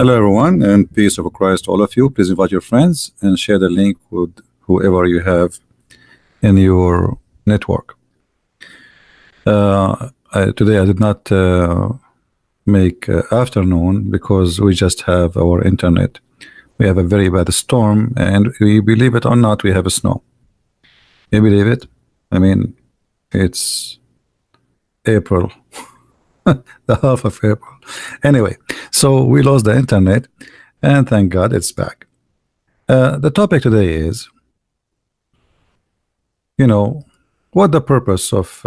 Hello, everyone, and peace of Christ to all of you. Please invite your friends and share the link with whoever you have in your network. Today I did not make afternoon because we just have our internet. We have a very bad storm, and we believe it or not, we have a snow. You believe it? I mean, it's April, the half of April. Anyway, so we lost the internet, and thank God it's back. The topic today is, what the purpose of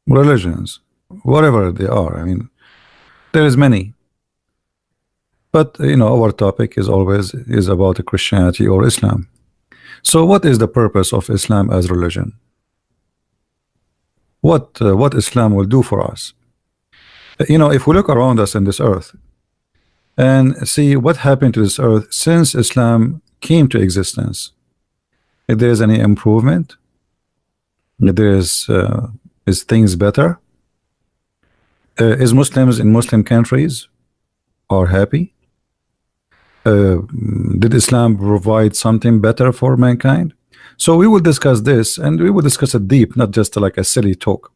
religions, whatever they are. I mean, there is many, but our topic is always about Christianity or Islam. So, what is the purpose of Islam as religion? What Islam will do for us? If we look around us in this earth and see what happened to this earth since Islam came to existence, if there is any improvement, if there is things better, is Muslims in Muslim countries are happy? Did Islam provide something better for mankind? So we will discuss this, and we will discuss it deep, not just like a silly talk.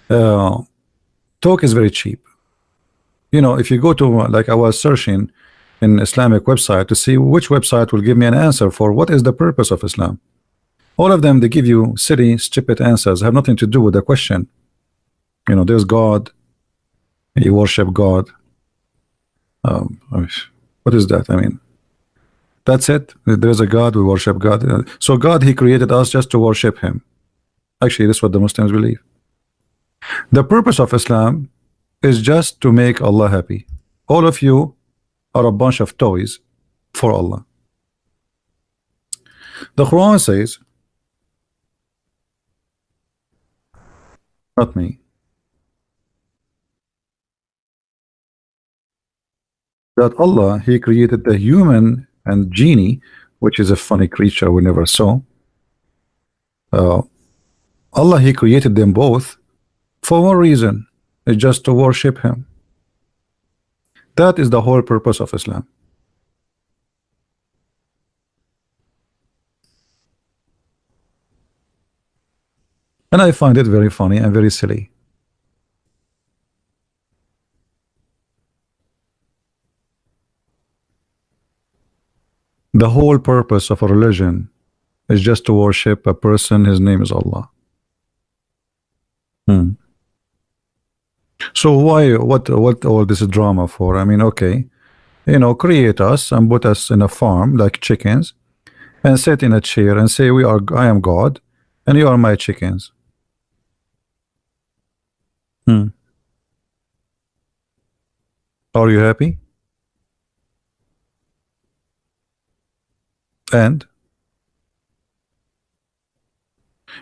Talk is very cheap. If you go to, like, I was searching in Islamic website to see which website will give me an answer for what is the purpose of Islam. All of them, they give you silly, stupid answers, have nothing to do with the question. There's God, you worship God. What is that? I mean, that's it. There's a God, we worship God. So God, He created us just to worship Him. Actually, this is what the Muslims believe. The purpose of Islam is just to make Allah happy. All of you are a bunch of toys for Allah. The Quran says, not me, that Allah, He created the human and genie, which is a funny creature we never saw. Allah, He created them both for one reason, is just to worship Him. That is the whole purpose of Islam. And I find it very funny and very silly. The whole purpose of a religion is just to worship a person, his name is Allah. So what all this drama for? I mean, okay, create us and put us in a farm like chickens and sit in a chair and say I am God and you are my chickens. Are you happy? And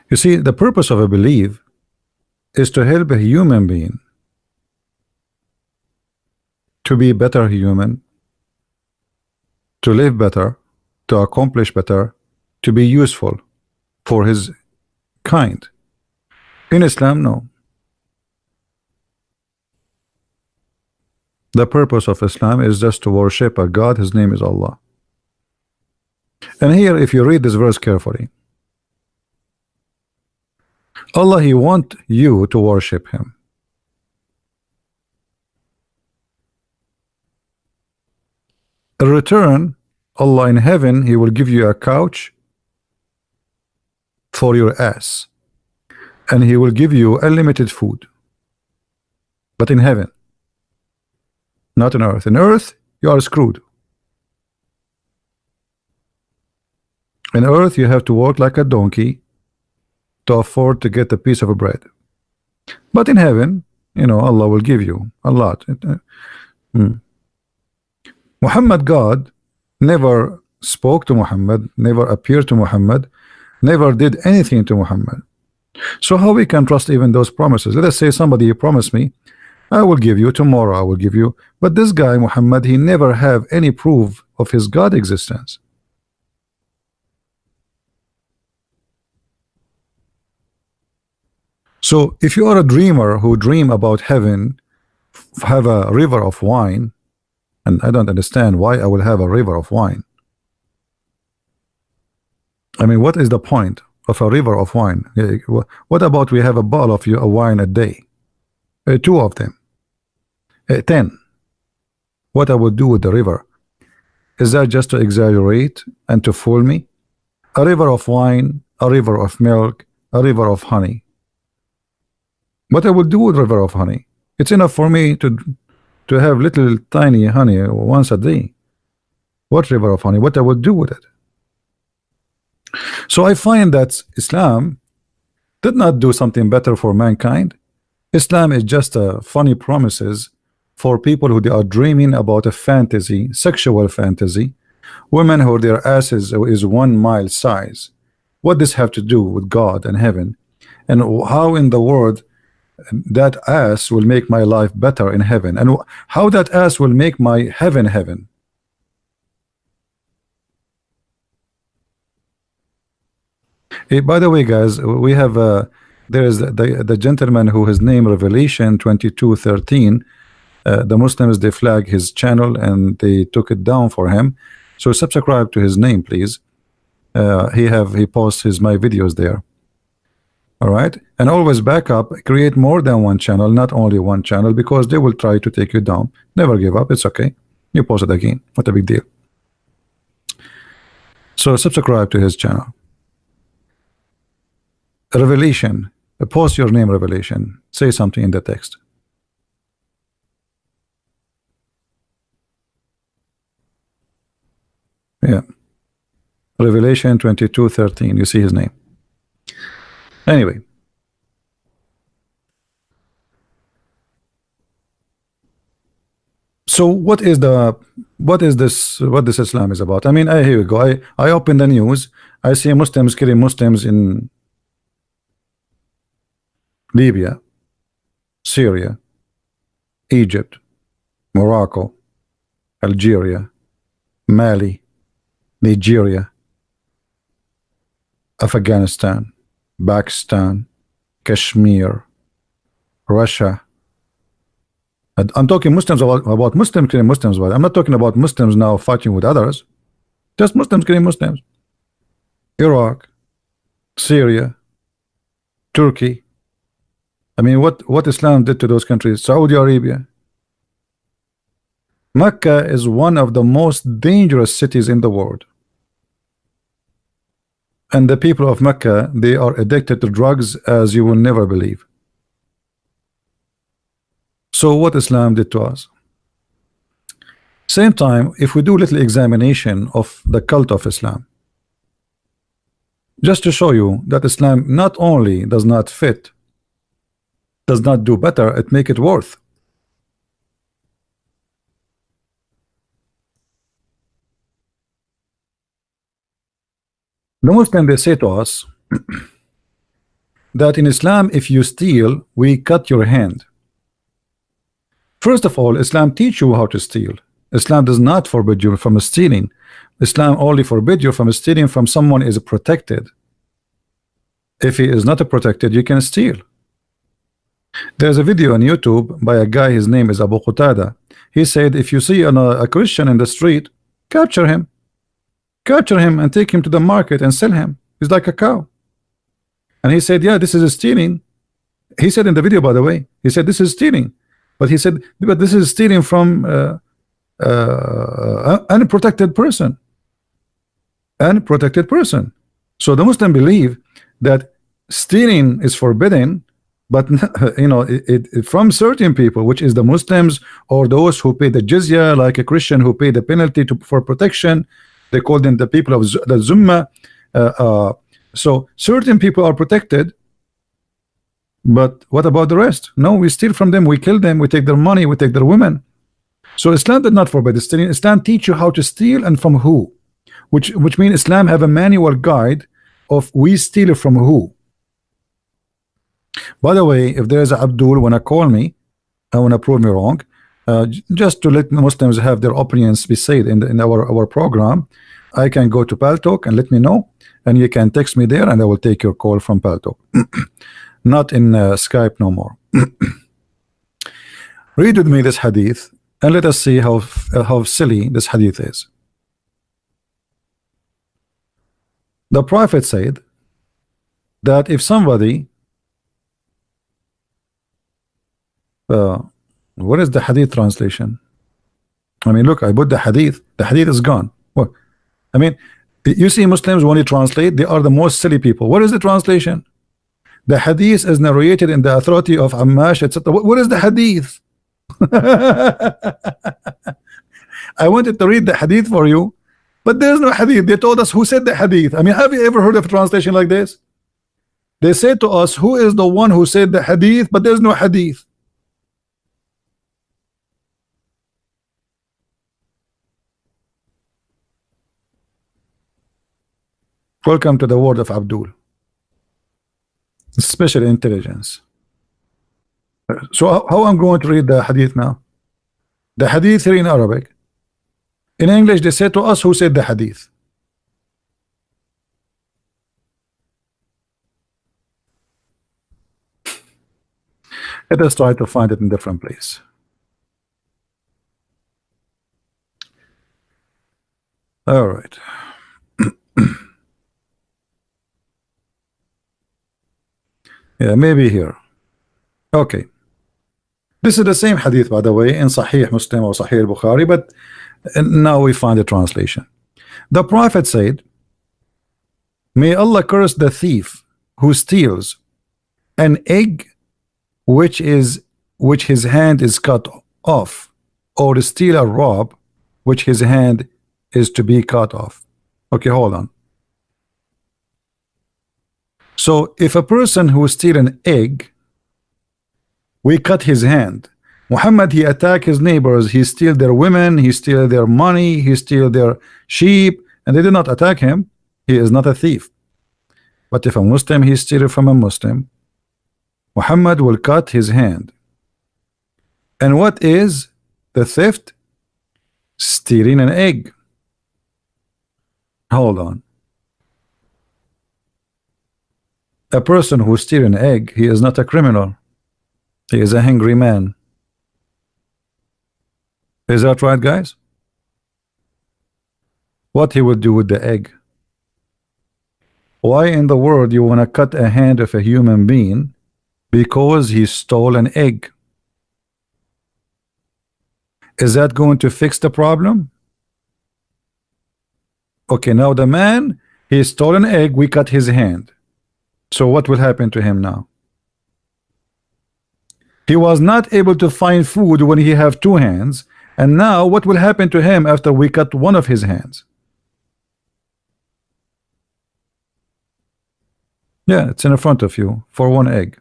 you see, the purpose of a belief is to help a human being to be better human, to live better, to accomplish better, to be useful for his kind. In Islam, no. The purpose of Islam is just to worship a God, his name is Allah. And here, if you read this verse carefully, Allah, He wants you to worship Him. In return, Allah in heaven, He will give you a couch for your ass, and He will give you unlimited food. But in heaven, not on earth. In earth, you are screwed. In earth, you have to work like a donkey to afford to get a piece of bread. But in heaven, Allah will give you a lot. Muhammad, God, never spoke to Muhammad, never appeared to Muhammad, never did anything to Muhammad. So how we can trust even those promises? Let us say somebody promised me, I will give you tomorrow, I will give you. But this guy, Muhammad, he never have any proof of his God existence. So if you are a dreamer who dream about heaven have a river of wine, and I don't understand why I will have a river of wine. I mean, what is the point of a river of wine? What about we have a bottle of wine a day? 2 of them. 10. What I would do with the river? Is that just to exaggerate and to fool me? A river of wine, a river of milk, a river of honey. What I would do with river of honey? It's enough for me to have little tiny honey once a day. What river of honey? What I would do with it? So I find that Islam did not do something better for mankind. Islam is just funny promises for people who they are dreaming about a fantasy, sexual fantasy, women who their asses is 1 mile size. What does this have to do with God and heaven? And how in the world that ass will make my life better in heaven? And how that ass will make my heaven heaven? By the way, guys, we have there is the gentleman who his name Revelation 22:13. The Muslims, they flag his channel and they took it down for him. So subscribe to his name, please. He posts my videos there. All right, and always back up, create more than 1 channel, not only 1 channel, because they will try to take you down. Never give up. It's okay. You post it again. What a big deal. So subscribe to his channel. Revelation. Post your name, Revelation. Say something in the text. Yeah. Revelation 22:13. You see his name. Anyway. So what is this Islam is about? I mean, here we go. I open the news. I see Muslims killing Muslims in Libya, Syria, Egypt, Morocco, Algeria, Mali, Nigeria, Afghanistan, Pakistan, Kashmir, Russia. I'm talking Muslims about Muslims killing Muslims. I'm not talking about Muslims now fighting with others. Just Muslims killing Muslims. Iraq, Syria, Turkey. I mean, what Islam did to those countries? Saudi Arabia. Mecca is one of the most dangerous cities in the world. And the people of Mecca, they are addicted to drugs as you will never believe. So what Islam did to us? Same time, if we do little examination of the cult of Islam, just to show you that Islam not only does not fit, does not do better, it make it worse. The Muslims, they say to us that in Islam, if you steal, we cut your hand. First of all, Islam teach you how to steal. Islam does not forbid you from stealing. Islam only forbid you from stealing from someone is protected. If he is not protected, you can steal. There's a video on YouTube by a guy, his name is Abu Qatada. He said, if you see a Christian in the street, capture him. Capture him and take him to the market and sell him. He's like a cow. And he said, yeah, this is stealing. He said in the video, by the way, he said this is stealing. But he said, but this is stealing from unprotected person. Unprotected person. So the Muslim believe that stealing is forbidden, but you know, from certain people, which is the Muslims or those who pay the jizya, like a Christian who pay the penalty for protection. They call them the people of the Zumma. So certain people are protected, but what about the rest? No, we steal from them, we kill them, we take their money, we take their women. So Islam did not forbid stealing. Islam teach you how to steal and from who, which means Islam have a manual guide of we steal from who. By the way, if there is a Abdul wanna call me, I wanna prove me wrong, just to let Muslims have their opinions be said in our program, I can go to Paltalk and let me know, and you can text me there and I will take your call from Paltalk. Not in Skype no more. Read with me this hadith and let us see how silly this hadith is. The Prophet said that if somebody what is the hadith translation? I mean, look, I put the hadith is gone. What? I mean, you see Muslims when you translate, they are the most silly people. What is the translation? The hadith is narrated in the authority of Ammash, etc. What is the hadith? I wanted to read the hadith for you, but there's no hadith. They told us who said the hadith. I mean, have you ever heard of a translation like this? They said to us, who is the one who said the hadith, but there's no hadith. Welcome to the world of Abdul. Special intelligence. So how I'm going to read the hadith now? The hadith here in Arabic. In English, they said to us who said the hadith. Let us try to find it in a different place. All right. Yeah, maybe here. Okay. This is the same hadith, by the way, in Sahih Muslim or Sahih Bukhari, but now we find the translation. The Prophet said, may Allah curse the thief who steals an egg which his hand is cut off, or steal a rob which his hand is to be cut off. Okay, hold on. So if a person who steal an egg, we cut his hand. Muhammad, he attack his neighbors, he steal their women, he steal their money, he steal their sheep, and they did not attack him. He is not a thief. But if a Muslim, he steal from a Muslim, Muhammad will cut his hand. And what is the theft? Stealing an egg. Hold on. A person who steals an egg, he is not a criminal. He is a hungry man. Is that right, guys? What he would do with the egg? Why in the world you want to cut a hand of a human being because he stole an egg? Is that going to fix the problem? Okay, now the man, he stole an egg, we cut his hand. So what will happen to him now? He was not able to find food when he have two hands, and now what will happen to him after we cut one of his hands? Yeah, it's in front of you for one egg.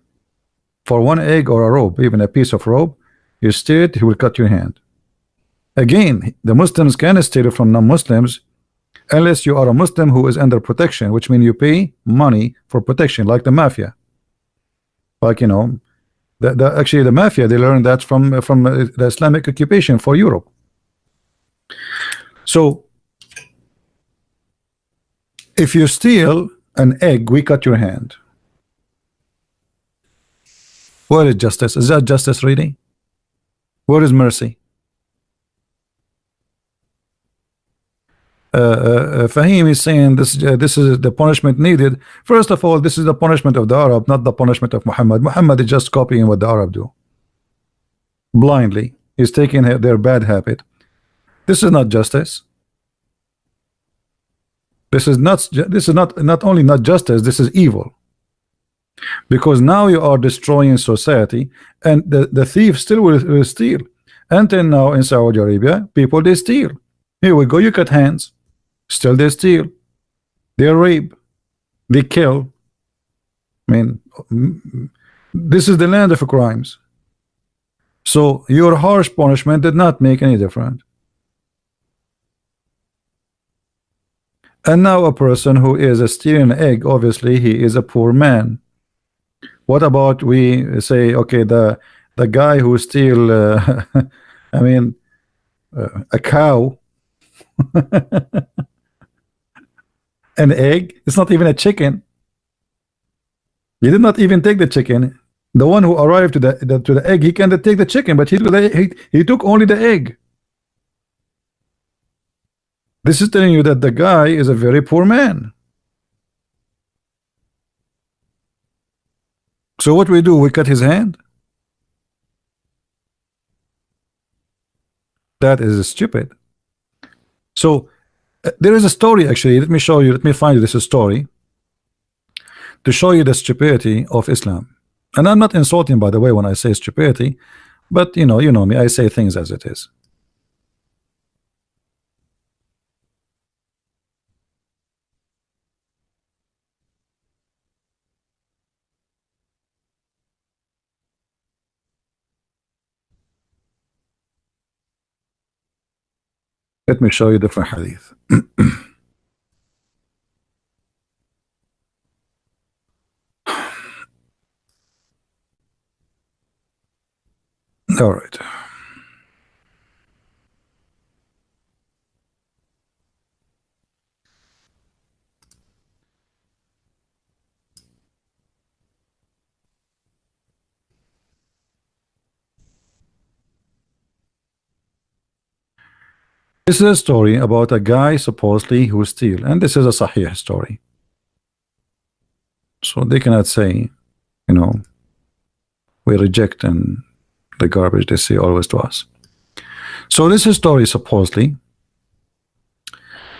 For one egg or a rope, even a piece of rope, you steal it, he will cut your hand. Again, the Muslims can steal it from non-Muslims unless you are a Muslim who is under protection, which means you pay money for protection, like the mafia. Like, you know, actually the mafia, they learned that from the Islamic occupation for Europe. So if you steal an egg, we cut your hand. Where is justice? Is that justice really? Where is mercy? Fahim is saying this is the punishment needed. First of all, this is the punishment of the Arab, not the punishment of Muhammad. Muhammad is just copying what the Arab do blindly. He's taking their bad habit. This is not justice. This is not only not justice, this is evil, because now you are destroying society, and the thief still will steal. Until now in Saudi Arabia, people, they steal. Here we go, you cut hands, still they steal, they rape, they kill. I mean, this is the land of crimes. So your harsh punishment did not make any difference. And now a person who is stealing an egg, obviously he is a poor man. What about we say, okay, the guy who steal I mean a cow, an egg, it's not even a chicken. You did not even take the chicken. The one who arrived to the egg, he can take the chicken, but he took only the egg. This is telling you that the guy is a very poor man. So what we do, we cut his hand? That is stupid. So there is a story, actually. Let me show you, let me find you this story to show you the stupidity of Islam. And I'm not insulting, by the way, when I say stupidity, but you know me, I say things as it is. Let me show you different hadith. All right. This is a story about a guy supposedly who steal, and this is a Sahih story. So they cannot say, you know, we reject and the garbage they say always to us. So this is story supposedly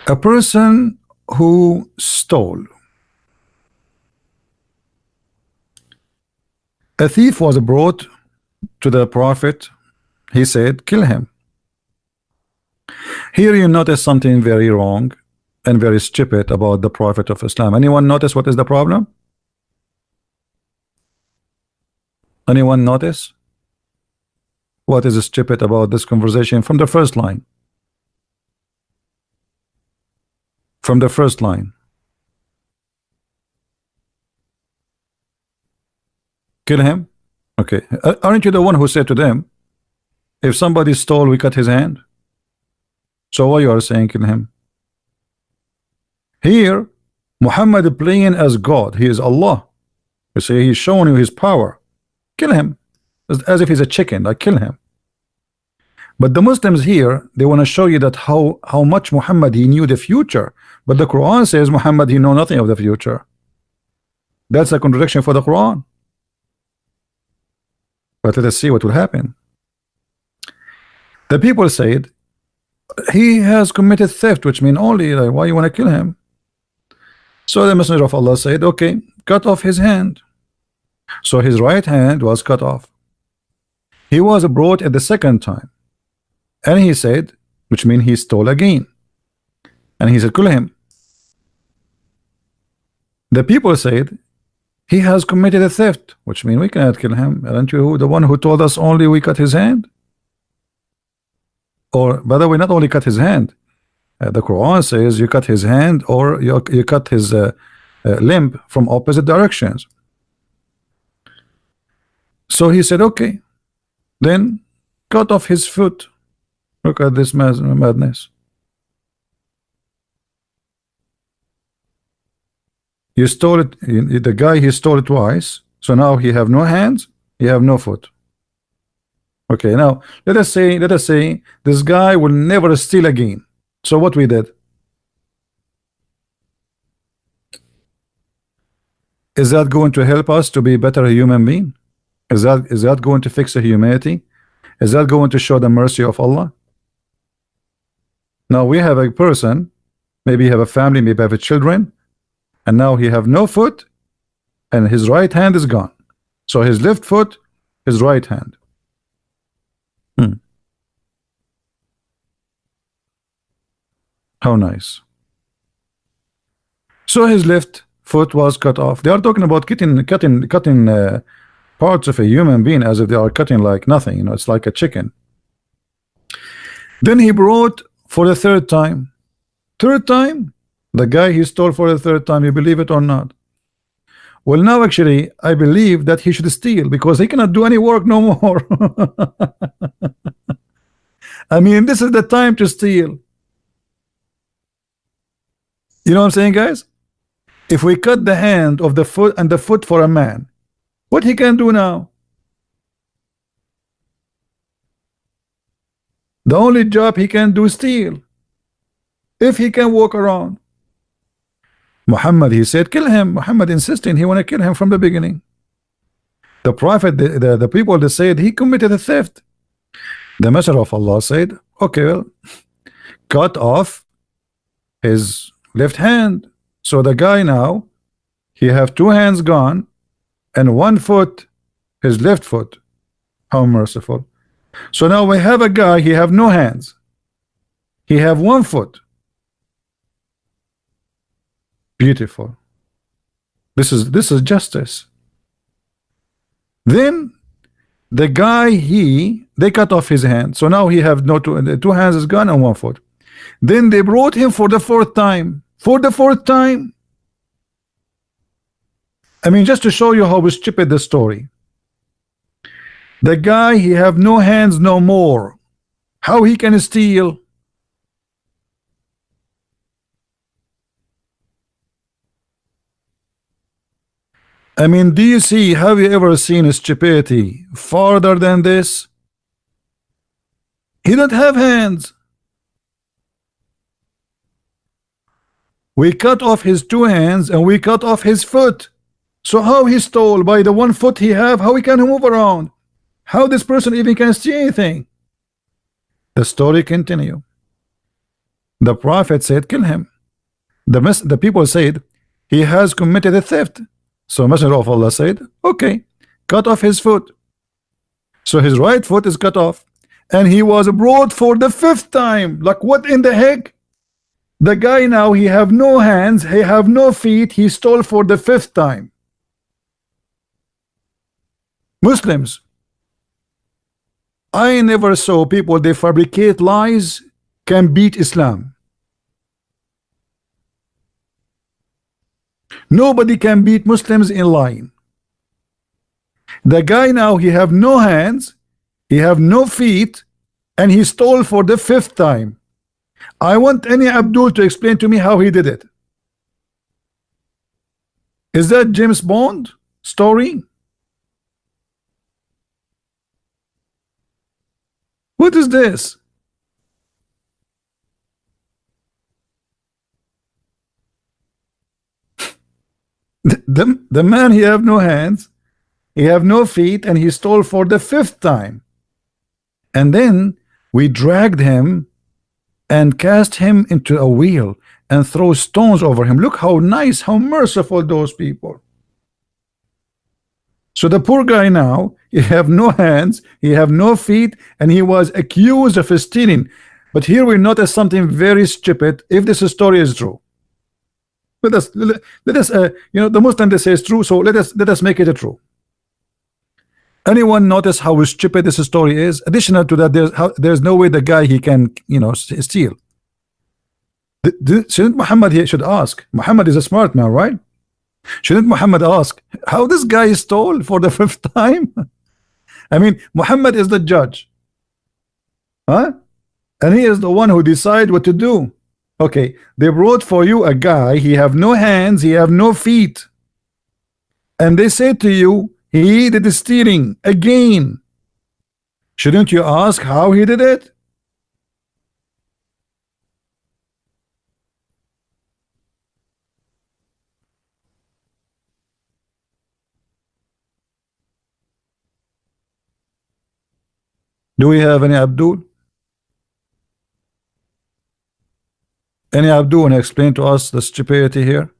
a person who stole. A thief was brought to the Prophet. He said, kill him. Here you notice something very wrong and very stupid about the Prophet of Islam. Anyone notice what is the problem? Anyone notice what is stupid about this conversation from the first line? From the first line. Kill him? Okay. Aren't you the one who said to them, if somebody stole, we cut his hand? So why you are saying kill him? Here, Muhammad playing as God. He is Allah. You see, he's showing you his power. Kill him. As if he's a chicken, like kill him. But the Muslims here, they want to show you that how much Muhammad he knew the future. But the Quran says Muhammad he know nothing of the future. That's a contradiction for the Quran. But let us see what will happen. The people said he has committed theft, which means only like, why you want to kill him? So the Messenger of Allah said, okay, cut off his hand. So his right hand was cut off. He was brought at the second time, and he said, which means he stole again, and he said, kill him. The people said he has committed a theft, which means we cannot kill him. Aren't you the one who told us only we cut his hand? Or, by the way, not only cut his hand, the Quran says you cut his hand or you cut his limb from opposite directions. So he said, okay, then cut off his foot. Look at this madness. You stole it, the guy, he stole it twice, so now he have no hands, he have no foot. Okay, now let us say this guy will never steal again. So what we did? Is that going to help us to be better human being? Is that going to fix the humanity? Is that going to show the mercy of Allah? Now we have a person, maybe have a family, maybe have a children, and now he have no foot, and his right hand is gone. So his left foot, his right hand. How nice. So his left foot was cut off. They are talking about cutting parts of a human being as if they are cutting like nothing. You know, it's like a chicken. Then he brought for the third time. Third time, the guy he stole for the third time. You believe it or not? Well, now actually, I believe that he should steal because he cannot do any work no more. I mean, this is the time to steal. You know what I'm saying, guys? If we cut the hand of the foot and the foot for a man, What he can do now? The only job he can do is steal. If he can walk around. Muhammad, he said, kill him. Muhammad insisting he want to kill him from the beginning. The prophet, the people, they said he committed a theft. The Messenger of Allah said, okay, well, cut off his left hand. So the guy now, he have two hands gone and one foot, his left foot. How merciful. So now we have a guy, he have no hands. He have one foot. Beautiful. This is justice. Then the guy, they cut off his hand. So now he have no two hands is gone and one foot. Then they brought him for the fourth time. For the fourth time. I mean, just to show you how stupid the story. The guy, he have no hands no more. How he can steal? I mean, do you see, have you ever seen a stupidity farther than this? He don't have hands. We cut off his two hands and we cut off his foot. So how he stole by the one foot he have? How he can move around? How this person even can see anything? The story continue. The prophet said, kill him. The people said, he has committed a theft. So Messenger of Allah said, okay, cut off his foot. So his right foot is cut off. And he was brought for the fifth time. Like, what in the heck? The guy now, he have no hands, he have no feet, he stole for the fifth time. Muslims, I never saw people, they fabricate lies, can beat Islam. Nobody can beat Muslims in lying. The guy now, he have no hands, he have no feet, and he stole for the fifth time. I want any Abdul to explain to me how he did it. Is that James Bond story? What is this? The man, he have no hands, he have no feet, and he stole for the fifth time. And then we dragged him and cast him into a wheel and throw stones over him. Look how nice, how merciful those people. So the poor guy now, he have no hands, he have no feet, and he was accused of stealing. But here we notice something very stupid. If this story is true, let us you know, the Muslim, they say it's true, so let us make it true. Anyone notice how stupid this story is? Additional to that, there's no way the guy, he can, you know, steal. Shouldn't Muhammad, he should ask? Muhammad is a smart man, right? Shouldn't Muhammad ask how this guy stole for the fifth time? I mean, Muhammad is the judge, huh? And he is the one who decide what to do. Okay, they brought for you a guy, he have no hands, he have no feet, and they say to you, he did the stealing again. Shouldn't you ask how he did it? Do we have any Abdul? Any Abdul want to explain to us the stupidity here?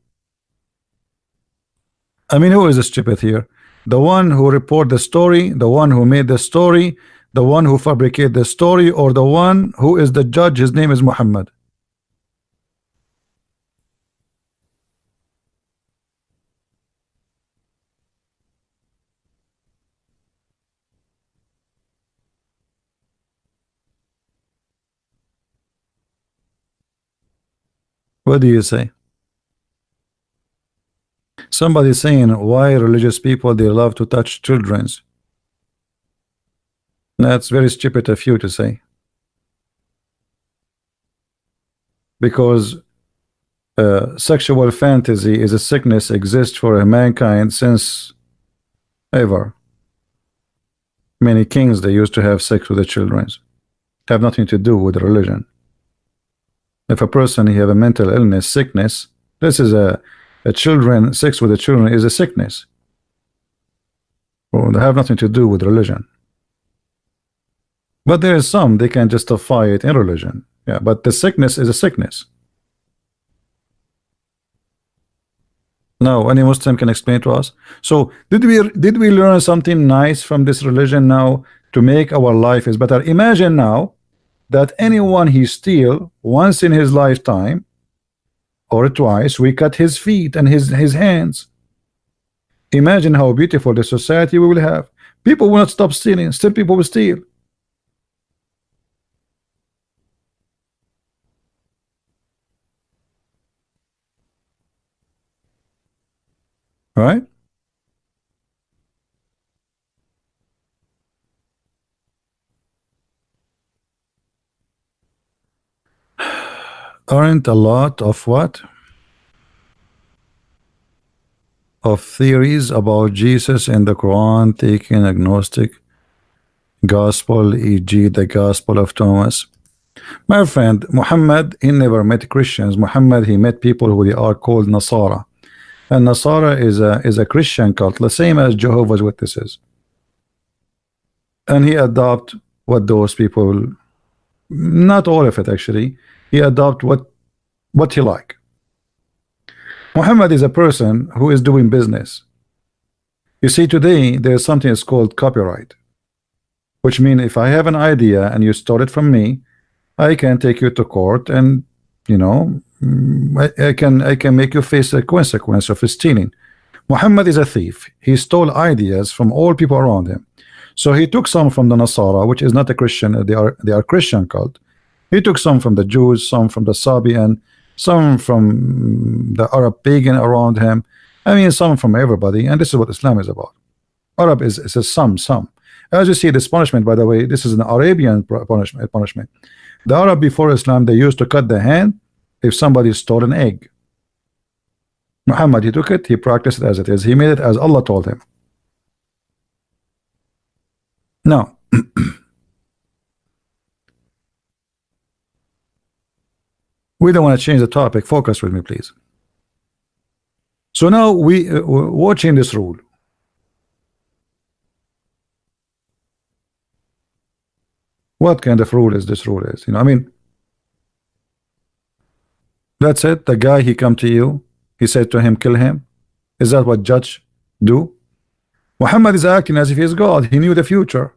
I mean, who is the stupid here? The one who report the story, the one who made the story, the one who fabricate the story, or the one who is the judge? His name is Muhammad. What do you say? Somebody saying why religious people, they love to touch children's. That's very stupid of you to say, because sexual fantasy is a sickness exists for mankind since ever. Many kings, they used to have sex with the children. Have nothing to do with religion. If a person he have a mental illness, sickness, this is a children, sex with the children is a sickness. Well, they have nothing to do with religion. But there is some they can justify it in religion. Yeah, but the sickness is a sickness. Now, any Muslim can explain to us. So, did we learn something nice from this religion now to make our life is better? Imagine now that anyone he steal once in his lifetime or twice, we cut his feet and his hands. Imagine how beautiful the society we will have. People will not stop stealing. Still, people will steal. Right? Aren't a lot of what? Of theories about Jesus in the Quran taking agnostic gospel, e.g. the Gospel of Thomas? My friend, Muhammad, he never met Christians. Muhammad, he met people who they are called Nasara. And Nasara is a Christian cult, the same as Jehovah's Witnesses. And he adopt what those people, not all of it actually, he adopt what he like. Muhammad is a person who is doing business. You see, today there's something that's called copyright, which means if I have an idea and you stole it from me, I can take you to court, and you know, I can make you face a consequence of stealing. Muhammad is a thief. He stole ideas from all people around him. So he took some from the Nasara, which is not a Christian, they are Christian cult. He took some from the Jews, some from the Sabian, some from the Arab pagan around him. I mean, some from everybody, and this is what Islam is about. Arab is a some. As you see, this punishment, by the way, this is an Arabian punishment. The Arab before Islam, they used to cut the hand if somebody stole an egg. Muhammad, he took it, he practiced it as it is. He made it as Allah told him. Now, we don't want to change the topic. Focus with me, please. So now we're watching this rule. What kind of rule is this rule is? You know, I mean, that's it. The guy, he come to you, he said to him, kill him. Is that what judge do? Muhammad is acting as if he is God. He knew the future.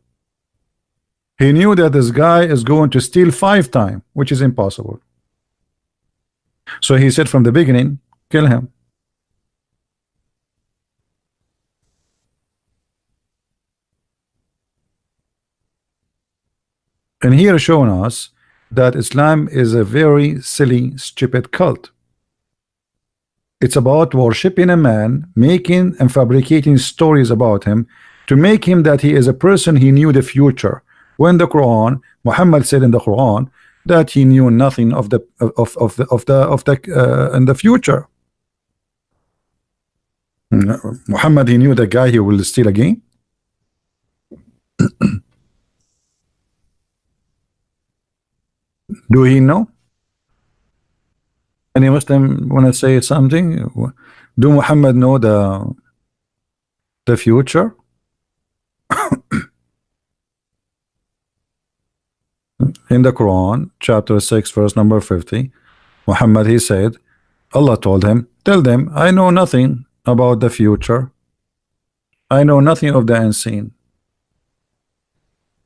He knew that this guy is going to steal 5 times, which is impossible. So he said from the beginning, kill him. And here showing us that Islam is a very silly, stupid cult. It's about worshiping a man, making and fabricating stories about him to make him that he is a person he knew the future. When the Quran, Muhammad said in the Quran that he knew nothing of the in the future. Muhammad, he knew the guy he will steal again. Do he know? Any Muslim want to say something? Do Muhammad know the future? In the Quran, chapter 6, verse number 50, Muhammad, he said, Allah told him, tell them, I know nothing about the future. I know nothing of the unseen.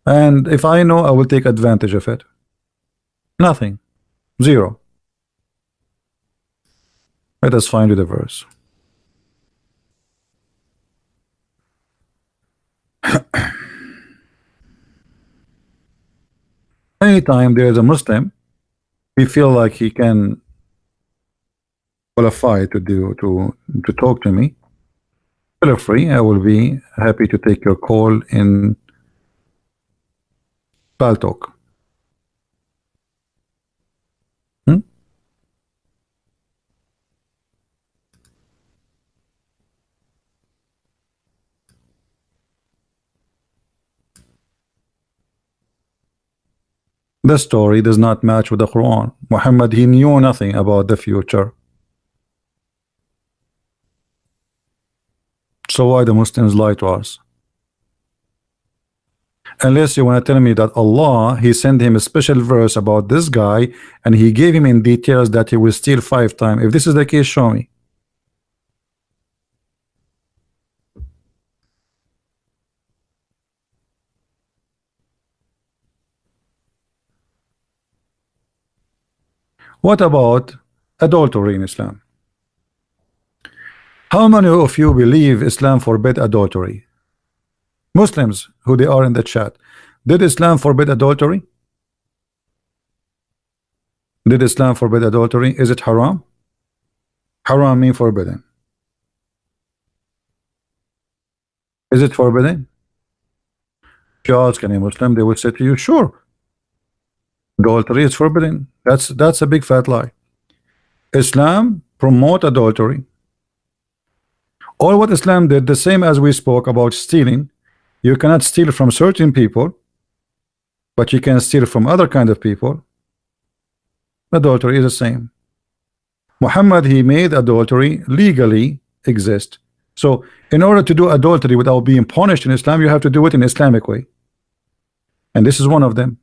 And if I know, I will take advantage of it. Nothing. Zero. Let us find you the verse. Anytime there is a Muslim, we feel like he can qualify to talk to me. Feel free. I will be happy to take your call in Paltalk. The story does not match with the Quran. Muhammad, he knew nothing about the future. So why the Muslims lie to us? Unless you want to tell me that Allah, he sent him a special verse about this guy and he gave him in details that he will steal 5 times. If this is the case, show me. What about adultery in Islam? How many of you believe Islam forbid adultery? Muslims, who they are in the chat. Did Islam forbid adultery? Did Islam forbid adultery? Is it haram? Haram means forbidden. Is it forbidden? If you ask any Muslim, they will say to you, sure. Adultery is forbidden. That's a big fat lie. Islam promote adultery. All what Islam did, the same as we spoke about stealing. You cannot steal from certain people, but you can steal from other kind of people. Adultery is the same. Muhammad, he made adultery legally exist. So in order to do adultery without being punished in Islam, you have to do it in Islamic way. And this is one of them.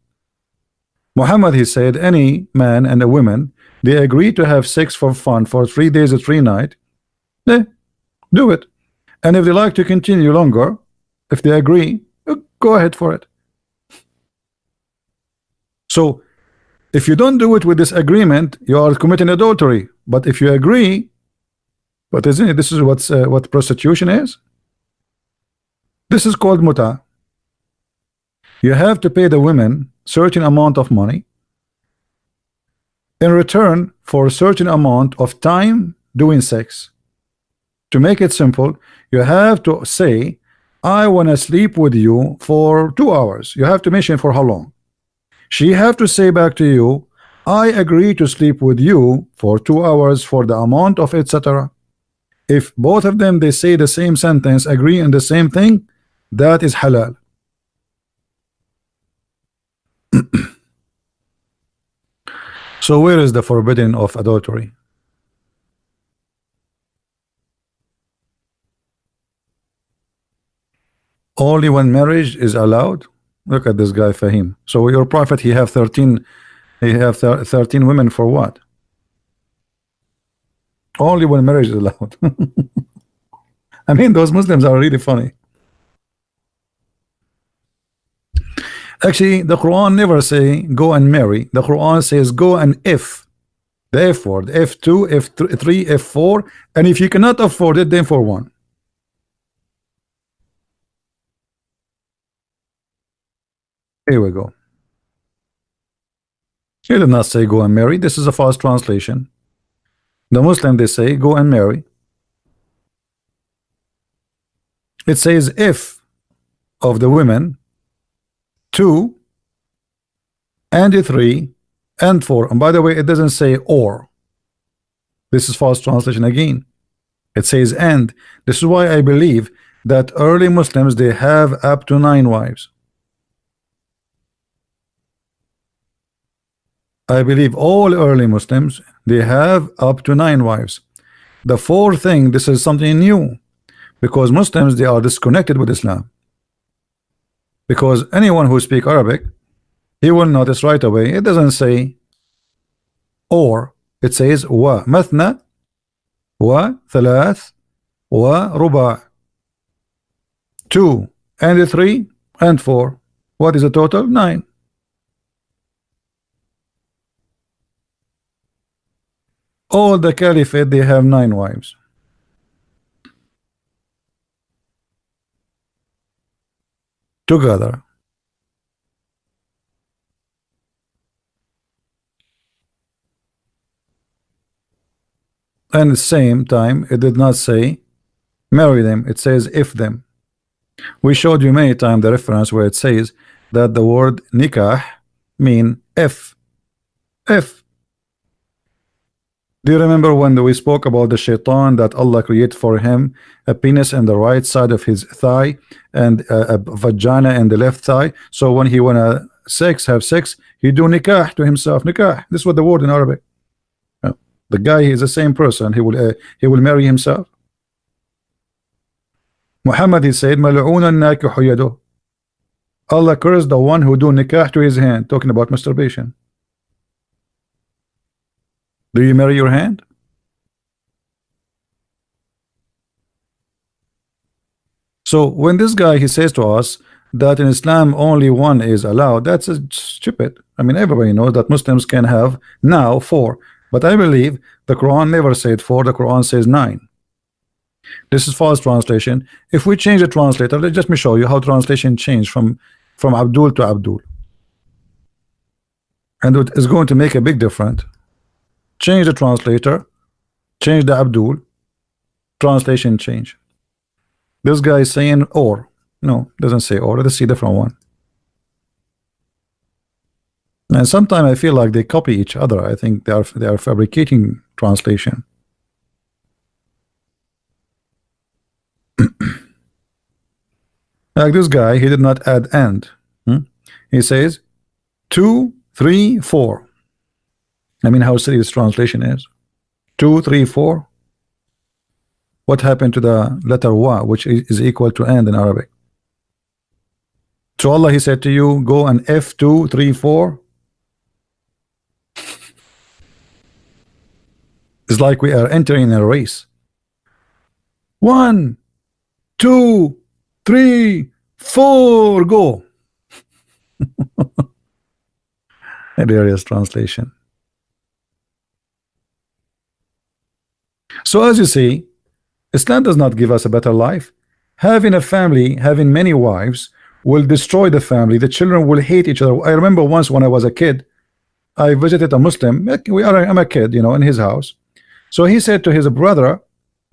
Muhammad, he said, any man and a woman, they agree to have sex for fun for 3 days or 3 nights, do it. And if they like to continue longer, if they agree, go ahead for it. So if you don't do it with this agreement, you are committing adultery. But if you agree, but isn't it, this is what prostitution is? This is called muta. You have to pay the women certain amount of money in return for a certain amount of time doing sex. To make it simple, you have to say, I want to sleep with you for 2 hours. You have to mention for how long. She have to say back to you, I agree to sleep with you for 2 hours for the amount of etc. If both of them, they say the same sentence, agree on the same thing, that is halal. So where is the forbidding of adultery? Only when marriage is allowed. Look at this guy Fahim. So your prophet, he have 13 women for what? Only when marriage is allowed. I mean, those Muslims are really funny. Actually, the Quran never say go and marry. The Quran says go and if. The F word, F2, F3, F4, and if you cannot afford it, then for 1. Here we go. He did not say go and marry. This is a false translation. The Muslim, they say go and marry. It says if of the women 2 and 3 and 4. And by the way, it doesn't say or. This is false translation again. It says and. This is why I believe that early Muslims, they have up to 9 wives. I believe all early Muslims, they have up to 9 wives. The 4th thing, this is something new, because Muslims, they are disconnected with Islam. Because anyone who speaks Arabic, he will notice right away, it doesn't say or, it says wa, mathna, wa, thalath, wa, ruba. 2 and 3 and 4. What is the total? 9. All the caliphate, they have 9 wives. Together. And at the same time, it did not say marry them. It says if them. We showed you many times the reference where it says that the word nikah mean if. If. Do you remember when we spoke about the shaitan, that Allah created for him a penis in the right side of his thigh and a vagina in the left thigh? So when he wanna sex, have sex, he do nikah to himself. Nikah. This is what the word in Arabic. The guy is the same person. He will marry himself. Muhammad, he said, "Mal'una nakihu yaduh." Allah cursed the one who do nikah to his hand. Talking about masturbation. Do you marry your hand? So when this guy, he says to us that in Islam only one is allowed, that's stupid. I mean, everybody knows that Muslims can have now 4, but I believe the Quran never said 4. The Quran says 9. This is false translation. If we change the translator, let me show you how translation changed from Abdul to Abdul, and it is going to make a big difference. Change the translator, change the Abdul, translation change. This guy is saying or. No, doesn't say or. Let's see different one. And sometimes I feel like they copy each other. I think they are fabricating translation. Like this guy, he did not add and. He says 2, 3, 4. I mean, how silly this translation is. 2, 3, 4. What happened to the letter wa, which is equal to and in Arabic? So Allah, he said to you, go and F2, 3, 4. It's like we are entering a race. 1, 2, 3, 4, go. Hilarious translation. So as you see, Islam does not give us a better life. Having a family, having many wives, will destroy the family. The children will hate each other. I remember once when I was a kid, I visited a Muslim. I'm a kid, you know, in his house. So he said to his brother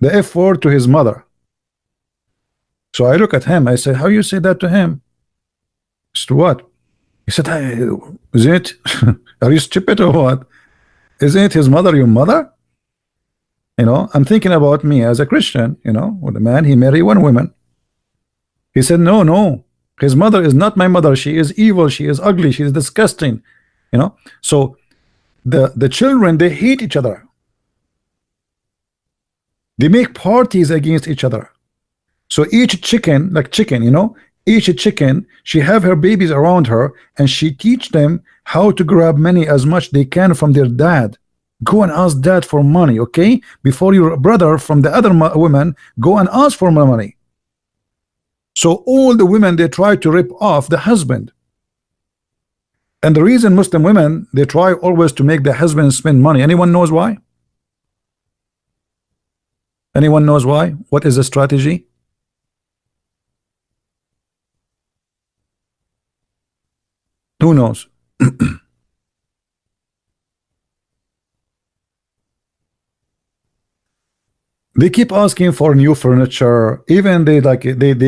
the F word to his mother. So I look at him. I said, how you say that to him? He said, what? He said, is it? Are you stupid or what? Isn't it his mother your mother? You know, I'm thinking about me as a Christian, you know, with a man, he married 1 woman. He said, no, his mother is not my mother. She is evil. She is ugly. She is disgusting. You know, so the children, they hate each other. They make parties against each other. So each chicken, like chicken, you know, each chicken, she have her babies around her, and she teach them how to grab money as much they can from their dad. Go and ask dad for money, okay? Before your brother from the other women go and ask for my money. So all the women, they try to rip off the husband. And the reason Muslim women, they try always to make the husband spend money. Anyone knows why? Anyone knows why? What is the strategy? Who knows? They keep asking for new furniture. Even they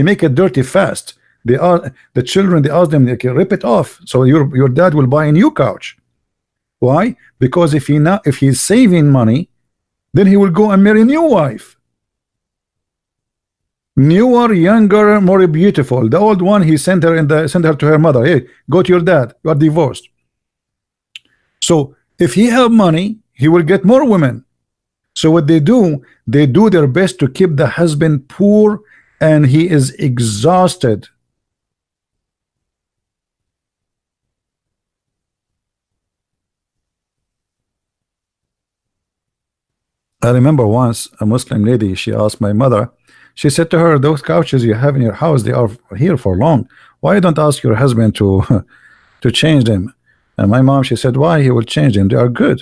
make it dirty fast. The children, they ask them, they can rip it off. So your dad will buy a new couch. Why? Because if he's saving money, then he will go and marry a new wife. Newer, younger, more beautiful. The old one, he sent her to her mother. Hey, go to your dad. You are divorced. So if he have money, he will get more women. So what they do their best to keep the husband poor, and he is exhausted. I remember once a Muslim lady, she asked my mother, she said to her, those couches you have in your house, they are here for long. Why don't ask your husband to change them? And my mom, she said, why he will change them? They are good.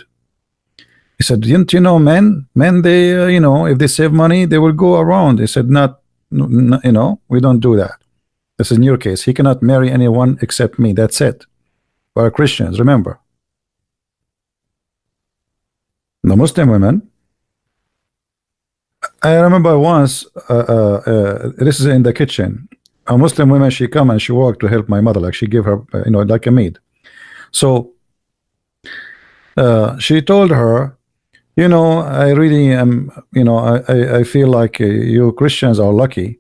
He said, didn't you know men they you know, if they save money they will go around. He said, not you know, we don't do that. This is in your case. He cannot marry anyone except me. That's it. We are Christians, remember. The Muslim women, I remember once this is in the kitchen, a Muslim woman, she come and she walked to help my mother, like she gave her you know, like a maid. So she told her, you know, I really am, you know, I feel like you Christians are lucky.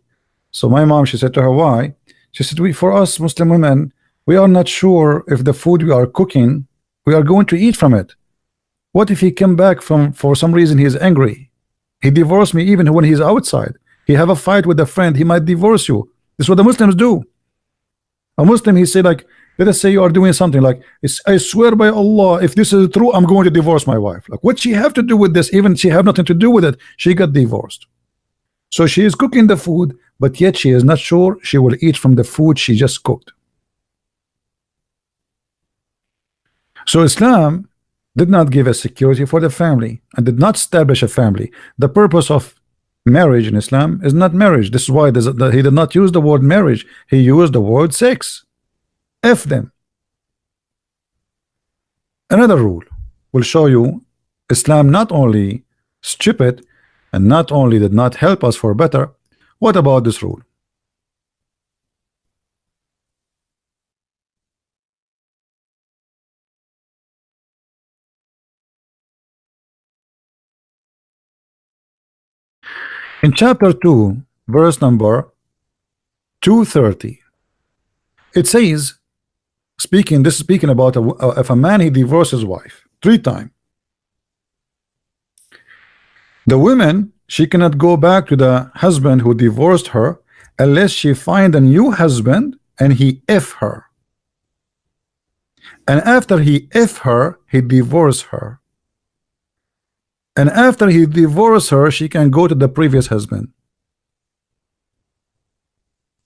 So my mom, she said to her, why? She said, for us Muslim women, We are not sure if the food we are cooking, we are going to eat from it. What if he came back from, for some reason he is angry? He divorced me even when he's outside. He have a fight with a friend, he might divorce you. This is what the Muslims do. A Muslim, he said, like, let us say you are doing something like, I swear by Allah, if this is true, I'm going to divorce my wife. Like, what she have to do with this? Even she have nothing to do with it. She got divorced. So she is cooking the food, but yet she is not sure she will eat from the food she just cooked. So Islam did not give a security for the family and did not establish a family. The purpose of marriage in Islam is not marriage. This is why he did not use the word marriage. He used the word sex. F them. Another rule will show you Islam not only stupid and not only did not help us for better. What about this rule? In chapter 2, verse number 230, it says, speaking about if a man he divorces his wife 3 times, the woman, she cannot go back to the husband who divorced her unless she find a new husband and he F her. And after he F her, he divorce her. And after he divorced her, she can go to the previous husband.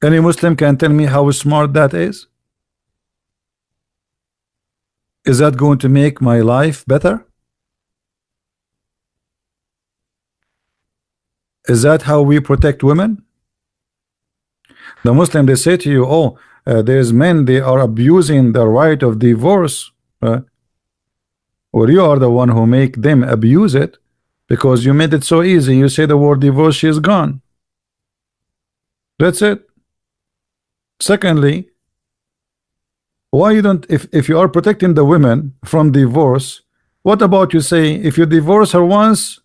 Any Muslim can tell me how smart that is? Is that going to make my life better? Is that how we protect women? The Muslim, they say to you, oh, there's men, they are abusing the right of divorce. Or you are the one who make them abuse it because you made it so easy. You say the word divorce, she is gone. That's it. Secondly, why you don't, if you are protecting the women from divorce, what about you say if you divorce her once,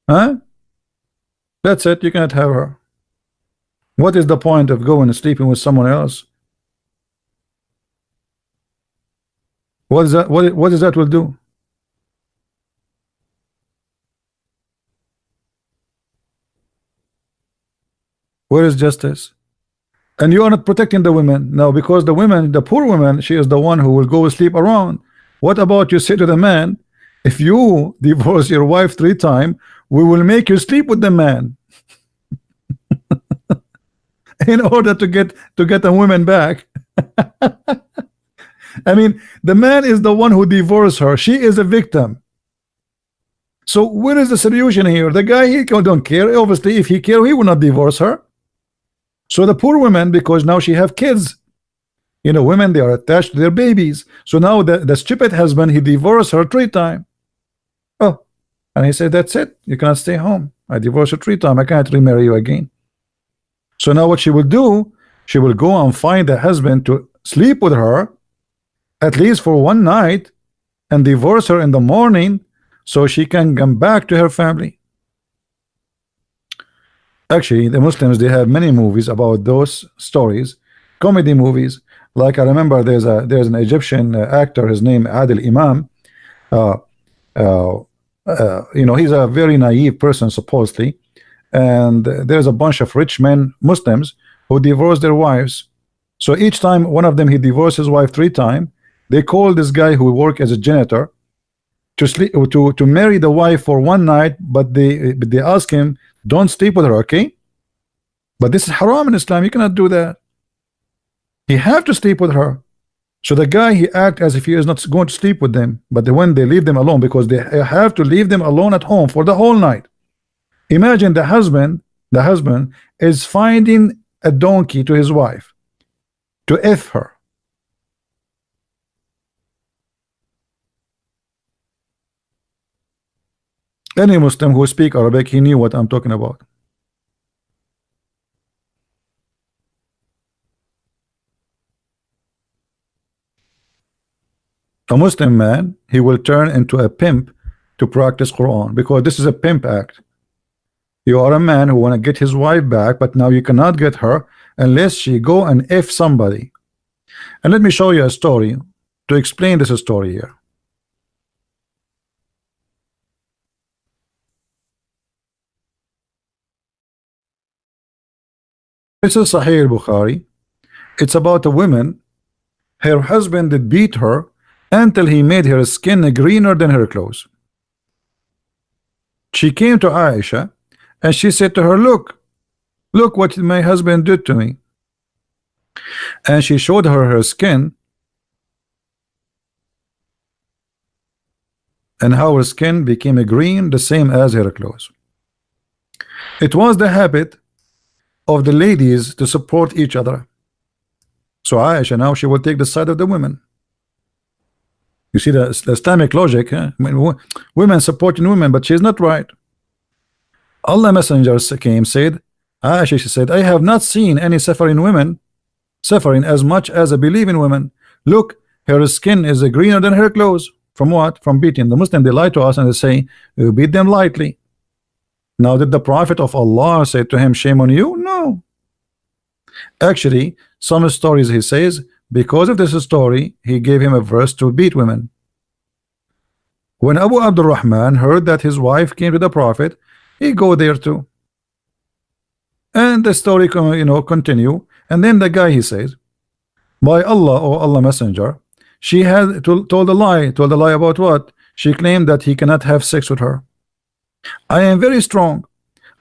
huh? That's it, you cannot have her. What is the point of going and sleeping with someone else? What is that? What is that will do? Where is justice? And you are not protecting the women now, because the women, the poor woman, she is the one who will go sleep around. What about you say to the man, if you divorce your wife 3 times, we will make you sleep with the man in order to get a woman back. I mean, the man is the one who divorced her. She is a victim. So where is the solution here? The guy, he don't care. Obviously, if he care, he will not divorce her. So the poor woman, because now she have kids, you know, women, they are attached to their babies. So now the stupid husband, he divorced her 3 times. Oh, and he said, that's it, you cannot stay home. I divorced you 3 times, I can't remarry you again. So now what she will do, she will go and find a husband to sleep with her at least for 1 night and divorce her in the morning so she can come back to her family. Actually, the Muslims, they have many movies about those stories, comedy movies. Like I remember there's an Egyptian actor, his name Adil Imam. You know, he's a very naive person supposedly, and there's a bunch of rich men, Muslims, who divorce their wives. So each time one of them, he divorced his wife 3 times, they call this guy who work as a janitor to sleep to marry the wife for 1 night, but they ask him, don't sleep with her, okay? But this is haram in Islam, you cannot do that. He have to sleep with her. So the guy, he act as if he is not going to sleep with them, but when they leave them alone, because they have to leave them alone at home for the whole night. Imagine the husband is finding a donkey to his wife to F her. Any Muslim who speak Arabic, he knew what I'm talking about. A Muslim man, he will turn into a pimp to practice Quran, because this is a pimp act. You are a man who want to get his wife back, but now you cannot get her unless she go and F somebody. And let me show you a story to explain this story here. This is Sahih al-Bukhari. It's about a woman. Her husband did beat her until he made her skin greener than her clothes. She came to Aisha and she said to her, look what my husband did to me. And she showed her skin and how her skin became green, the same as her clothes. It was the habit of the ladies to support each other. So Aisha now she will take the side of the women. You see the Islamic logic, huh? I mean, women supporting women, but she's not right. Allah Messenger came, said, Aisha, she said, I have not seen any suffering women suffering as much as I believe in women. Look, her skin is greener than her clothes. From what? From beating. The Muslim, they lie to us and they say, you beat them lightly. Now, did the Prophet of Allah say to him, shame on you? No. Actually, some stories he says, because of this story, he gave him a verse to beat women. When Abu Abdurrahman heard that his wife came to the Prophet, he go there too. And the story continue. And then the guy, he says, by Allah, or Allah Messenger, she had told a lie. Told a lie about what? She claimed that he cannot have sex with her. I am very strong.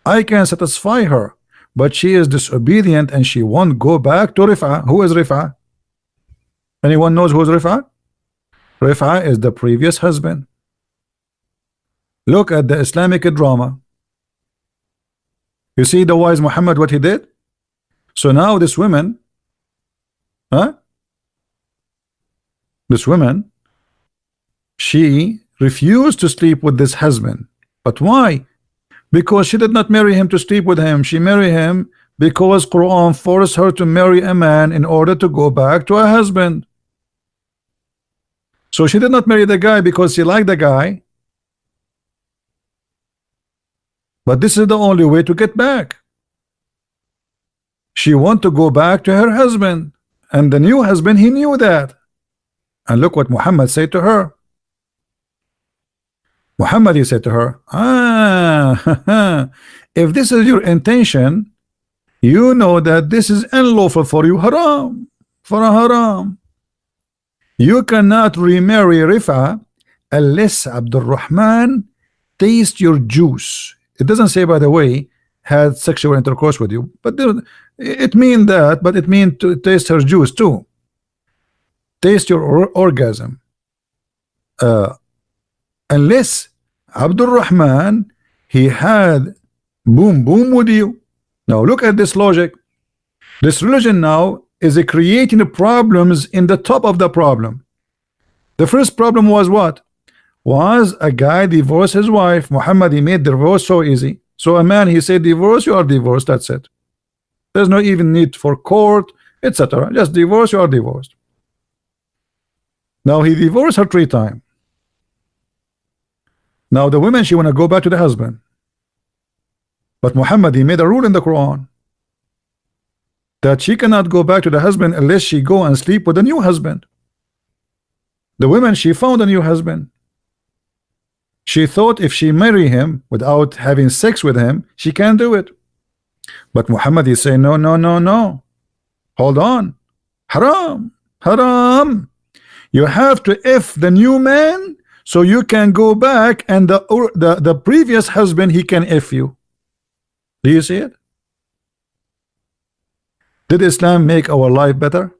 I can satisfy her, but she is disobedient and she won't go back to Rif'a. Who is Rif'a? Anyone knows who is Rif'a? Rif'a is the previous husband. Look at the Islamic drama. You see the wise Muhammad, what he did? So now this woman, this woman, she refused to sleep with this husband. But why? Because she did not marry him to sleep with him. She married him because Quran forced her to marry a man in order to go back to her husband. So she did not marry the guy because she liked the guy. But this is the only way to get back. She want to go back to her husband, and the new husband, he knew that. And look what Muhammad said to her. Muhammad, he said to her, if this is your intention, you know that this is unlawful for you, haram, for a haram. You cannot remarry Rif'a unless Abdurrahman taste your juice. It doesn't say, by the way, had sexual intercourse with you, but it means that, but it means to taste her juice too. Taste your orgasm. Unless Abdurrahman, he had boom with you. Now look at this logic. This religion now is creating problems in the top of the problem. The first problem was what? Was a guy divorced his wife. Muhammad, he made divorce so easy. So a man, he said divorce, you are divorced, that's it. There's no even need for court, etc. Just divorce, you are divorced. Now he divorced her 3 times. Now the woman, she want to go back to the husband. But Muhammad, he made a rule in the Quran that she cannot go back to the husband unless she go and sleep with a new husband. The woman, she found a new husband. She thought if she marry him without having sex with him, she can't do it. But Muhammad is saying, no, no, no, no. Hold on. Haram. Haram. You have to F the new man so you can go back and the previous husband, he can F you. Do you see it? Did Islam make our life better?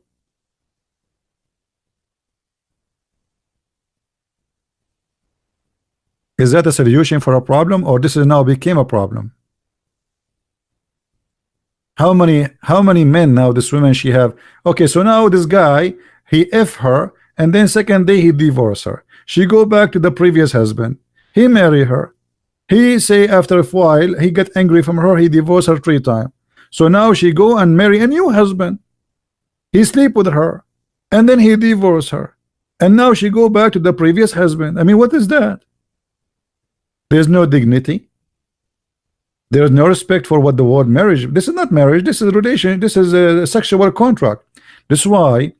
Is that a solution for a problem, or this is now became a problem? How many men now this woman she have? Okay, so now this guy, he F her, and then second day he divorce her. She go back to the previous husband. He marry her. He say after a while he get angry from her. He divorce her 3 times. So now she go and marry a new husband. He sleep with her, and then he divorce her, and now she go back to the previous husband. I mean, what is that? There's no dignity. There's no respect for what the word marriage. This is not marriage. This is relation. This is a sexual contract. This is why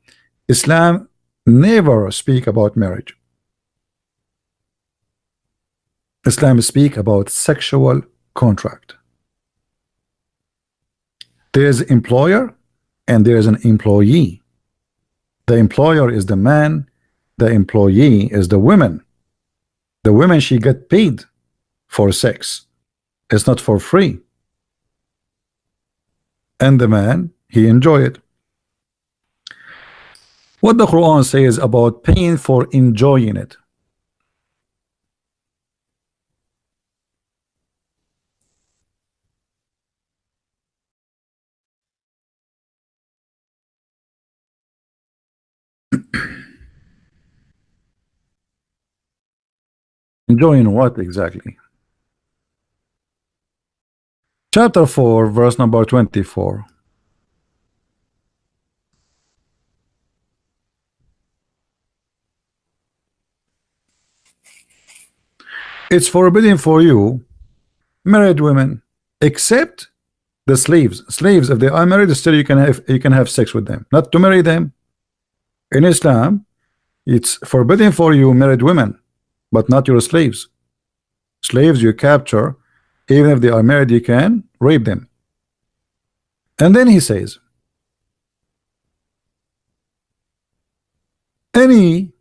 Islam never speak about marriage. Islam speak about sexual contract. There is employer and there is an employee. The employer is the man, the employee is the woman. The woman, she get paid for sex. It's not for free. And the man, he enjoy it. What the Quran says about paying for enjoying it? Enjoying what exactly? Chapter 4, verse number 24. It's forbidden for you, married women, except the slaves. Slaves, if they are married, still you can have sex with them. Not to marry them. In Islam, it's forbidden for you, married women, but not your slaves. Slaves you capture, even if they are married, you can rape them. And then he says, anyone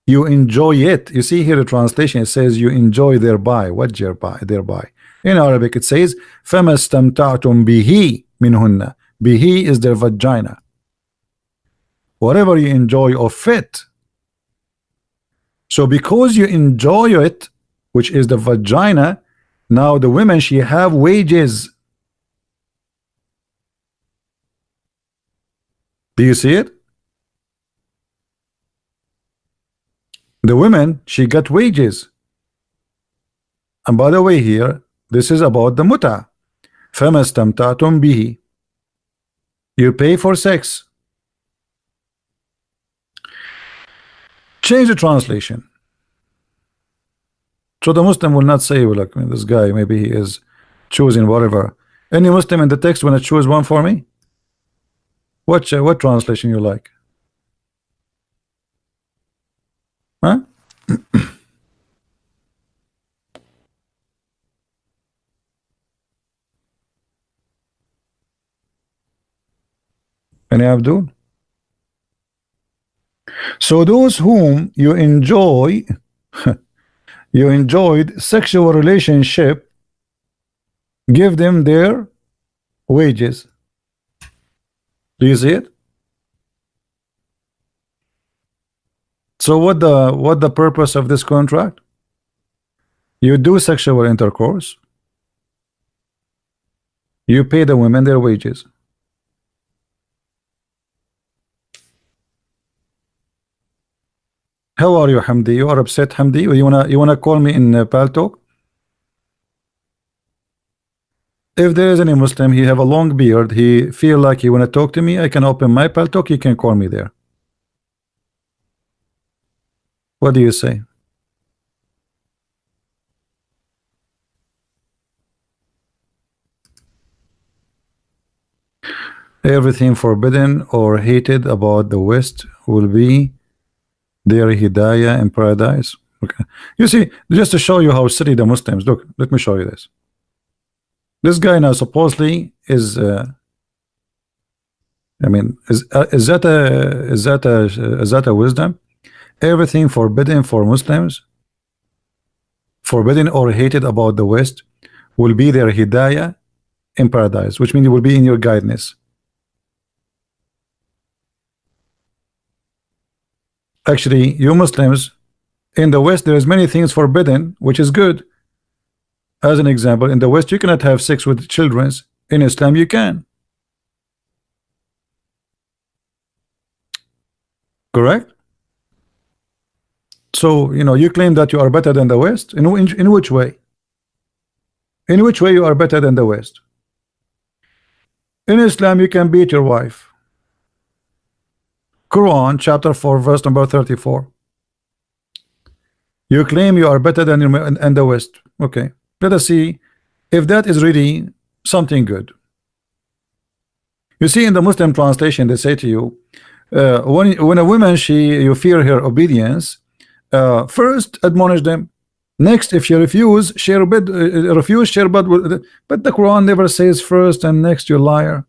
you enjoy it. You see here the translation, it says you enjoy thereby. What thereby? In Arabic it says فَمَا اسْتَمْتَعْتُمْ بِهِ مِنْهُنَّ. Bihi is their vagina. Whatever you enjoy of it. So because you enjoy it, which is the vagina, now the women, she have wages. Do you see it? The women, she got wages. And by the way, here this is about the muta. فَمَا اسْتَمْتَعْتُمْ بِهِ. You pay for sex. Change the translation. So the Muslim will not say, well, like, this guy, maybe he is choosing whatever. Any Muslim in the text want to choose one for me? What translation you like? Huh? Any Abdul? So those whom you enjoy you enjoyed sexual relationship, give them their wages. Do you see it? So what the purpose of this contract? You do sexual intercourse, you pay the women their wages. How are you, Hamdi? You are upset, Hamdi? Or you wanna call me in Paltalk? If there is any Muslim, he have a long beard, he feel like he wanna talk to me, I can open my Paltalk, you can call me there. What do you say? Everything forbidden or hated about the West will be their hidayah in paradise. Okay. You see, just to show you how silly the Muslims look, let me show you this. This guy now supposedly is I mean, is that a wisdom? Everything forbidden for Muslims, forbidden or hated about the West, will be their hidayah in paradise, which means it will be in your guidance. Actually, you Muslims in the West, there is many things forbidden, which is good. As an example, in the West, you cannot have sex with children. In Islam, you can. Correct? So, you know, you claim that you are better than the West. In which way? In which way you are better than the West? In Islam, you can beat your wife. Quran chapter 4 verse number 34. You claim you are better than in the West. Okay, let us see if that is really something good. You see, in the Muslim translation, they say to you, when a woman you fear her obedience, first admonish them. Next, if you refuse, share bed, share bed with. But the Quran never says first and next. You liar.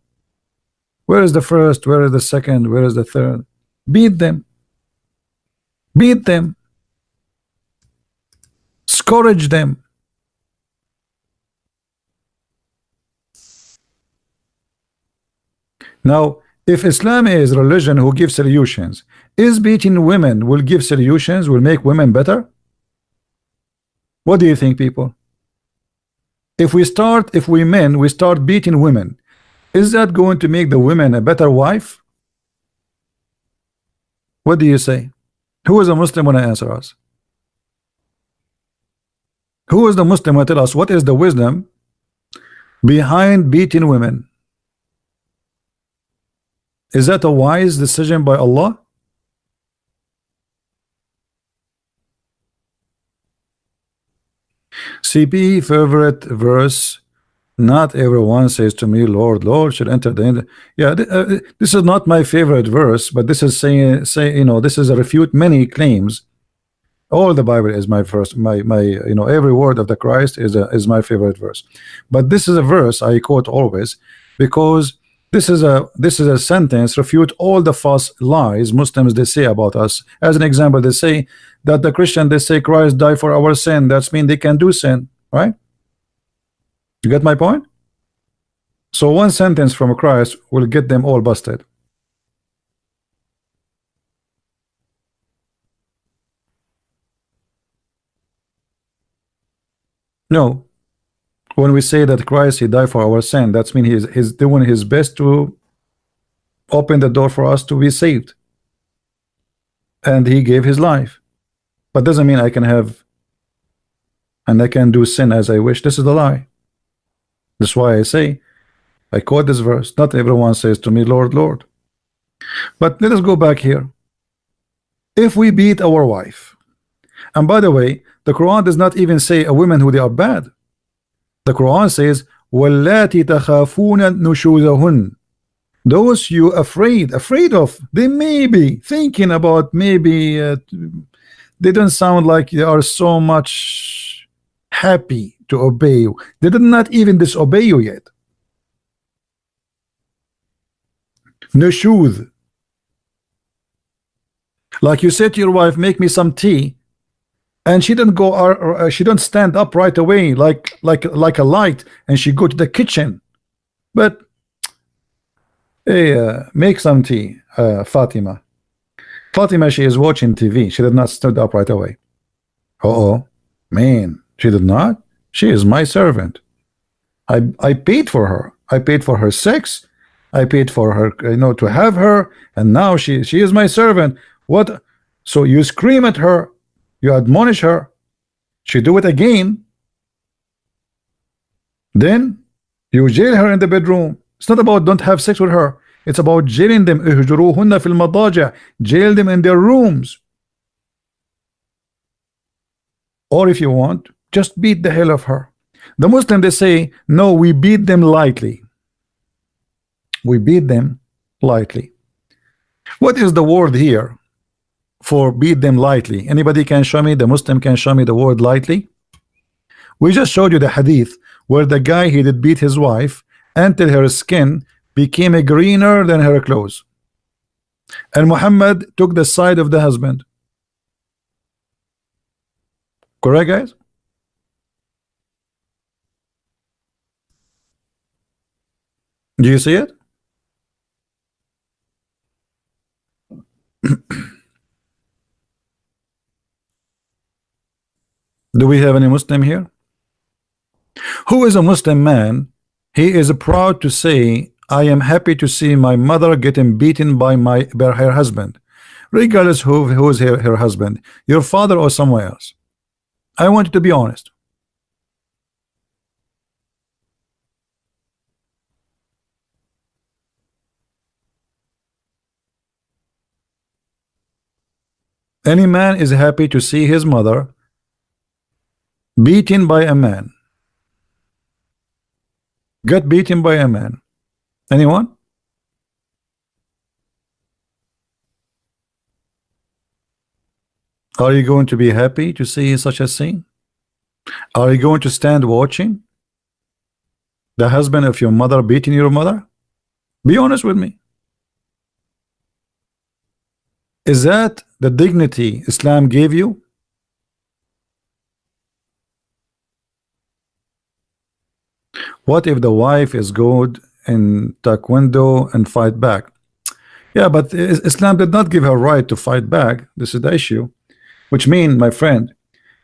Where is the first? Where is the second? Where is the third? Beat them. Beat them. Scourge them. Now, if Islam is religion who gives solutions, is beating women will give solutions, will make women better? What do you think, people? If we start beating women, is that going to make the women a better wife? What do you say? Who is a Muslim want to answer us? Who is the Muslim want to tell us what is the wisdom behind beating women? Is that a wise decision by Allah? CP favorite verse. Not everyone says to me, Lord, Lord, should enter the end. Yeah, this is not my favorite verse, but this is saying, this is a refute many claims. All the Bible is my first, every word of the Christ is my favorite verse. But this is a verse I quote always because this is a sentence refute all the false lies Muslims they say about us. As an example, they say that the Christian they say Christ died for our sin. That's mean they can do sin, right? You get my point? So one sentence from Christ will get them all busted. No. When we say that Christ he died for our sin, that's mean he's doing his best to open the door for us to be saved. And he gave his life. But doesn't mean I can have and I can do sin as I wish. This is the lie. That's why I say, I quote this verse. Not everyone says to me, Lord, Lord. But let us go back here. If we beat our wife, and by the way, the Quran does not even say a woman who they are bad. The Quran says, وَاللَّاتِ تَخَافُونَ نُشُوزَهُنَّ. Those you afraid of, they may be thinking about maybe they don't sound like they are so much happy to obey you. They did not even disobey you yet. Nushuz. Like you said to your wife, make me some tea, and she didn't go she don't stand up right away like a light, and she go to the kitchen. But hey, make some tea, Fatima. Fatima, she is watching TV. She did not stand up right away. Man, she did not. She is my servant. I paid for her. I paid for her sex. I paid for her, to have her, and now she is my servant. What? So you scream at her, you admonish her, she do it again, then you jail her in the bedroom. It's not about don't have sex with her. It's about jailing them. اهجروهن في المضاجع. Jail them in their rooms. Or if you want, just beat the hell of her. The Muslim they say, no, we beat them lightly. We beat them lightly. What is the word here for beat them lightly? Anybody can show me? The Muslim can show me the word lightly? We just showed you the hadith where the guy he did beat his wife until her skin became a greener than her clothes, and Muhammad took the side of the husband. Correct, guys? Do you see it? Do we have any Muslim here? Who is a Muslim man? He is proud to say, I am happy to see my mother getting beaten by her husband, regardless who is her husband, your father or somewhere else. I want you to be honest. Any man is happy to see his mother beaten by a man. Get beaten by a man. Anyone? Are you going to be happy to see such a scene? Are you going to stand watching the husband of your mother beating your mother? Be honest with me. Is that the dignity Islam gave you? What if the wife is good in taekwondo and fight back? Yeah, but Islam did not give her right to fight back. This is the issue. Which means, my friend,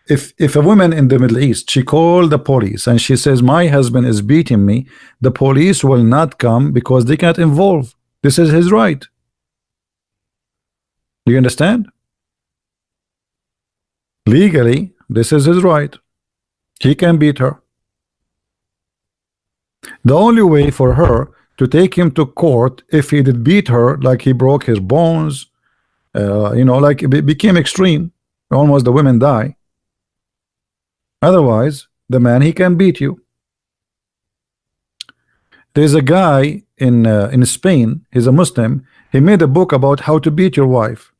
if a woman in the Middle East, she called the police and she says, my husband is beating me, the police will not come because they can't involve. This is his right. Do you understand? Legally, this is his right. He can beat her. The only way for her to take him to court, if he did beat her, like he broke his bones, you know, like it became extreme, almost the women die. Otherwise, the man, he can beat you. There's a guy in Spain, he's a Muslim, he made a book about how to beat your wife.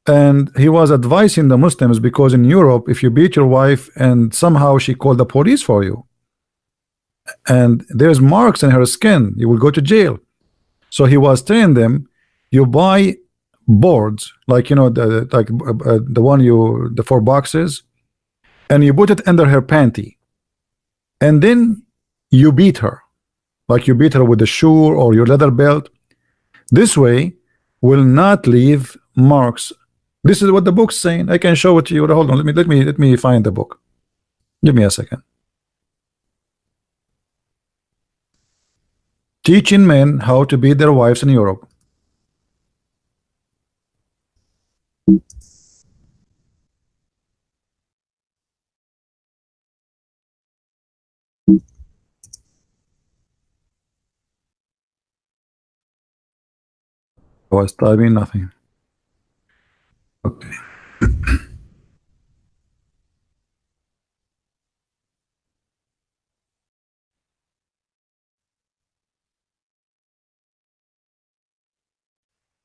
And he was advising the Muslims, because in Europe, if you beat your wife and somehow she called the police for you, and there's marks in her skin, you will go to jail. So he was telling them, you buy boards, like, you know, the one the 4 boxes, and you put it under her panty, and then you beat her, like you beat her with a shoe or your leather belt. This way will not leave marks. This is what the book's saying. I can show it to you. Hold on, let me find the book. Give me a second. Teaching men how to beat their wives in Europe. I was typing nothing. Okay.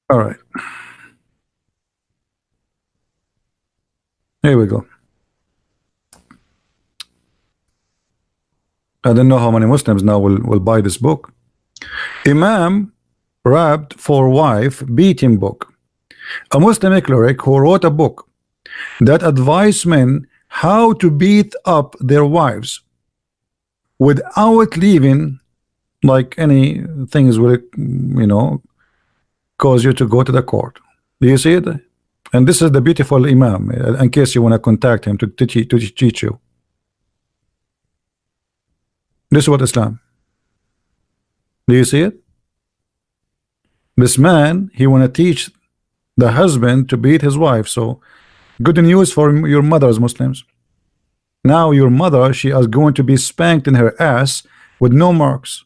All right. Here we go. I don't know how many Muslims now will buy this book. Imam Rabbed for Wife Beating book. A Muslim cleric who wrote a book that advised men how to beat up their wives without leaving like any things will, you know, cause you to go to the court. Do you see it? And this is the beautiful Imam, in case you want to contact him to teach you. This is what Islam. Do you see it? This man, he want to teach the husband to beat his wife. So good news for your mothers, Muslims. Now your mother, she is going to be spanked in her ass with no marks.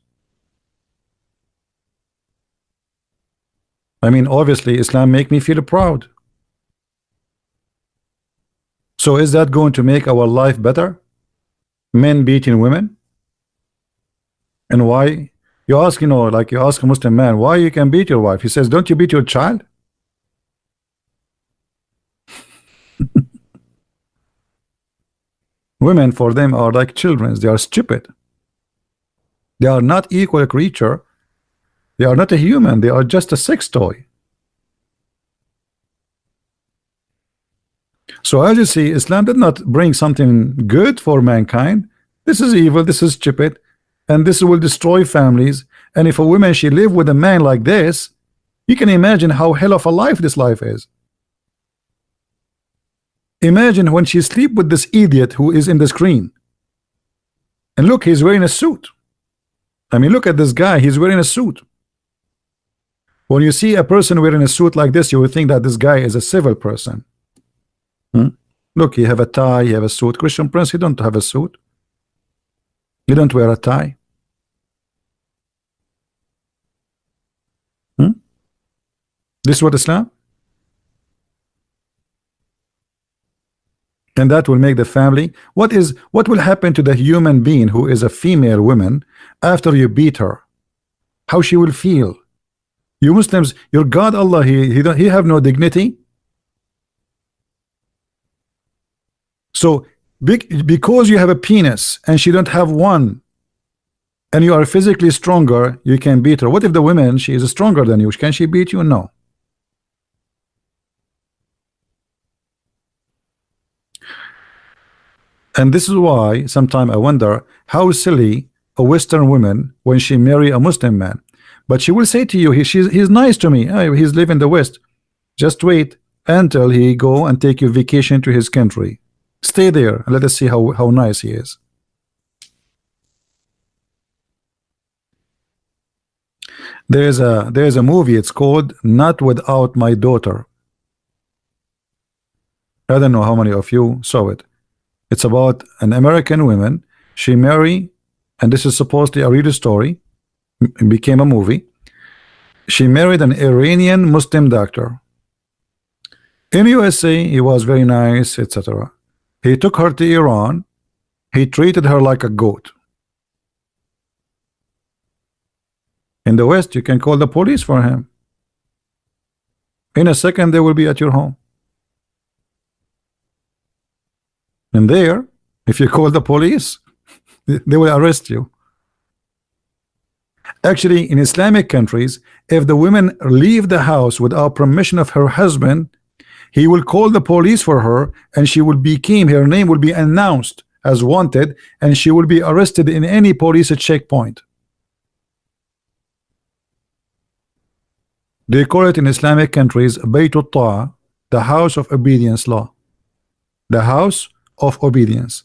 I mean, obviously Islam make me feel proud. So is that going to make our life better? Men beating women? And why? You ask, you know, like you ask a Muslim man, why you can beat your wife? He says, don't you beat your child? Women, for them, are like children. They are stupid. They are not equal creature. They are not a human. They are just a sex toy. So as you see, Islam did not bring something good for mankind. This is evil. This is stupid. And this will destroy families. And if a woman, she live with a man like this, you can imagine how hell of a life this life is. Imagine when she sleep with this idiot who is in the screen. And look, he's wearing a suit. I mean, look at this guy. He's wearing a suit. When you see a person wearing a suit like this, you would think that this guy is a civil person. Look, you have a tie, you have a suit. Christian Prince, you don't have a suit. You don't wear a tie. This is what Islam? And that will make the family. What will happen to the human being who is a female woman after you beat her? How she will feel? You Muslims, your God Allah, he have no dignity. So because you have a penis and she don't have one, and you are physically stronger, you can beat her. What if the woman, she is stronger than you? Can she beat you? No. And this is why sometimes I wonder how silly a Western woman when she marry a Muslim man. But she will say to you, he's nice to me. Oh, he's living in the West. Just wait until he go and take you vacation to his country. Stay there and let us see how nice he is. There's a movie. It's called Not Without My Daughter. I don't know how many of you saw it. It's about an American woman. She married, and this is supposedly a real story. It became a movie. She married an Iranian Muslim doctor. In USA, he was very nice, etc. He took her to Iran. He treated her like a goat. In the West, you can call the police for him. In a second, they will be at your home. And there, if you call the police, they will arrest you. Actually, in Islamic countries, if the women leave the house without permission of her husband, he will call the police for her, and she will become, her name will be announced as wanted, and she will be arrested in any police checkpoint. They call it in Islamic countries Baytut Ta'a, the house of obedience law. The house of obedience,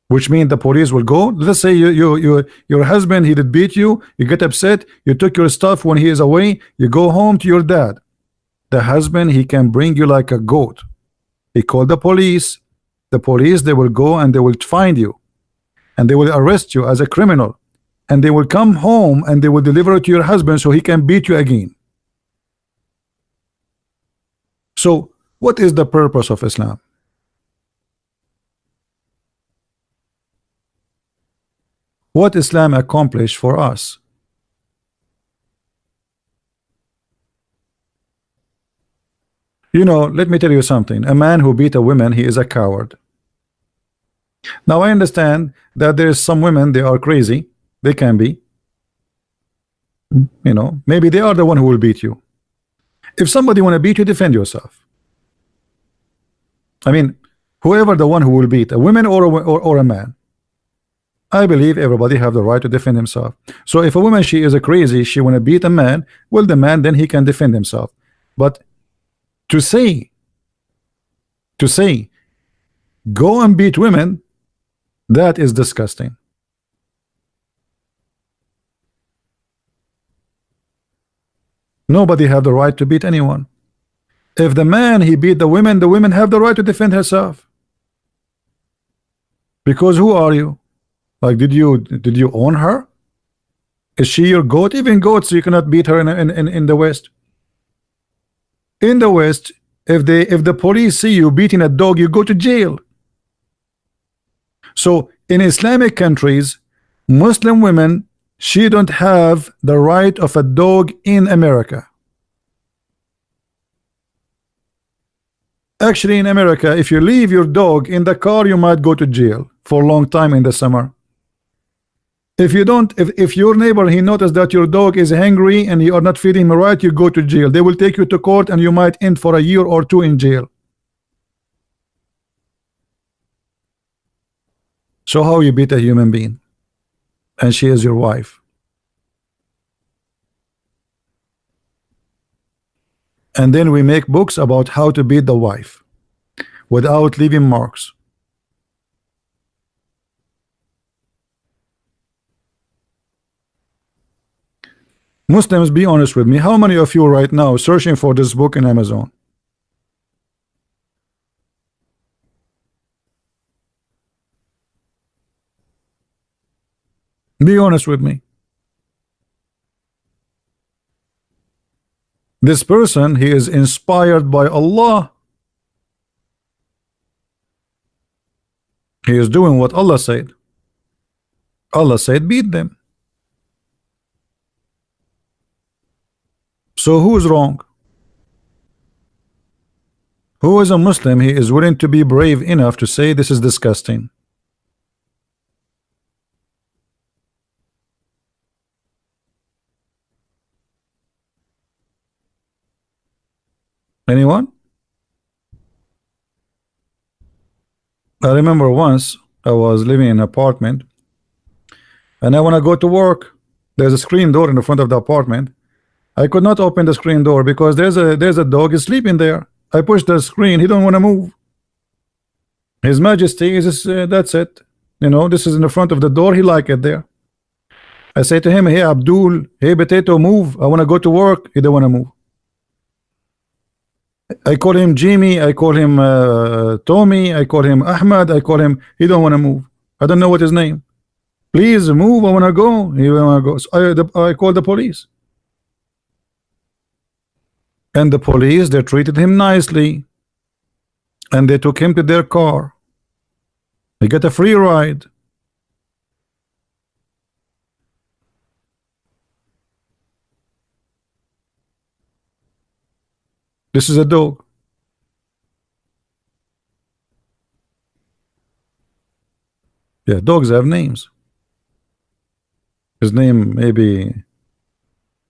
which means the police will go. Let's say your husband, he did beat you, you get upset, you took your stuff when he is away, you go home to your dad. The husband, he can bring you like a goat. He called the police. The police, they will go and they will find you, and they will arrest you as a criminal, and they will come home and they will deliver it to your husband so he can beat you again. So what is the purpose of Islam? What Islam accomplished for us? You know, let me tell you something. A man who beat a woman, he is a coward. Now I understand that there is some women, they are crazy. They can be. You know, maybe they are the one who will beat you. If somebody want to beat you, defend yourself. I mean, whoever the one who will beat, a woman or a man, I believe everybody have the right to defend himself. So if a woman, she is a crazy, she want to beat a man, well, the man, then he can defend himself. But to say go and beat women, that is disgusting. Nobody have the right to beat anyone. If the man, he beat the women have the right to defend herself. Because who are you? Like, did you own her? Is she your goat? Even goats, you cannot beat her in the West. In the West, if the police see you beating a dog, you go to jail. So in Islamic countries, Muslim women, she don't have the right of a dog in America. Actually, in America, if you leave your dog in the car, you might go to jail for a long time in the summer. If you don't, if your neighbor, he noticed that your dog is hungry and you are not feeding him right, you go to jail. They will take you to court and you might end for a year or two in jail. So how you beat a human being? And she is your wife. And then we make books about how to beat the wife without leaving marks. Muslims, be honest with me. How many of you right now searching for this book in Amazon? Be honest with me. This person, he is inspired by Allah. He is doing what Allah said. Allah said, beat them. So who's wrong? Who is a Muslim? He is willing to be brave enough to say this is disgusting. Anyone? I remember once I was living in an apartment and I want to go to work. There's a screen door in the front of the apartment. I could not open the screen door because there's a dog is sleeping there. I pushed the screen. He don't want to move. His Majesty is that's it. You know, this is in the front of the door. He like it there. I say to him, hey Abdul, hey Potato, move. I want to go to work. He don't want to move. I call him Jimmy. I call him Tommy. I call him Ahmad. I call him. He don't want to move. I don't know what his name. Please move. I want to go. He want to go. So I call the police. And the police, they treated him nicely. And they took him to their car. He got a free ride. This is a dog. Yeah, dogs have names. His name maybe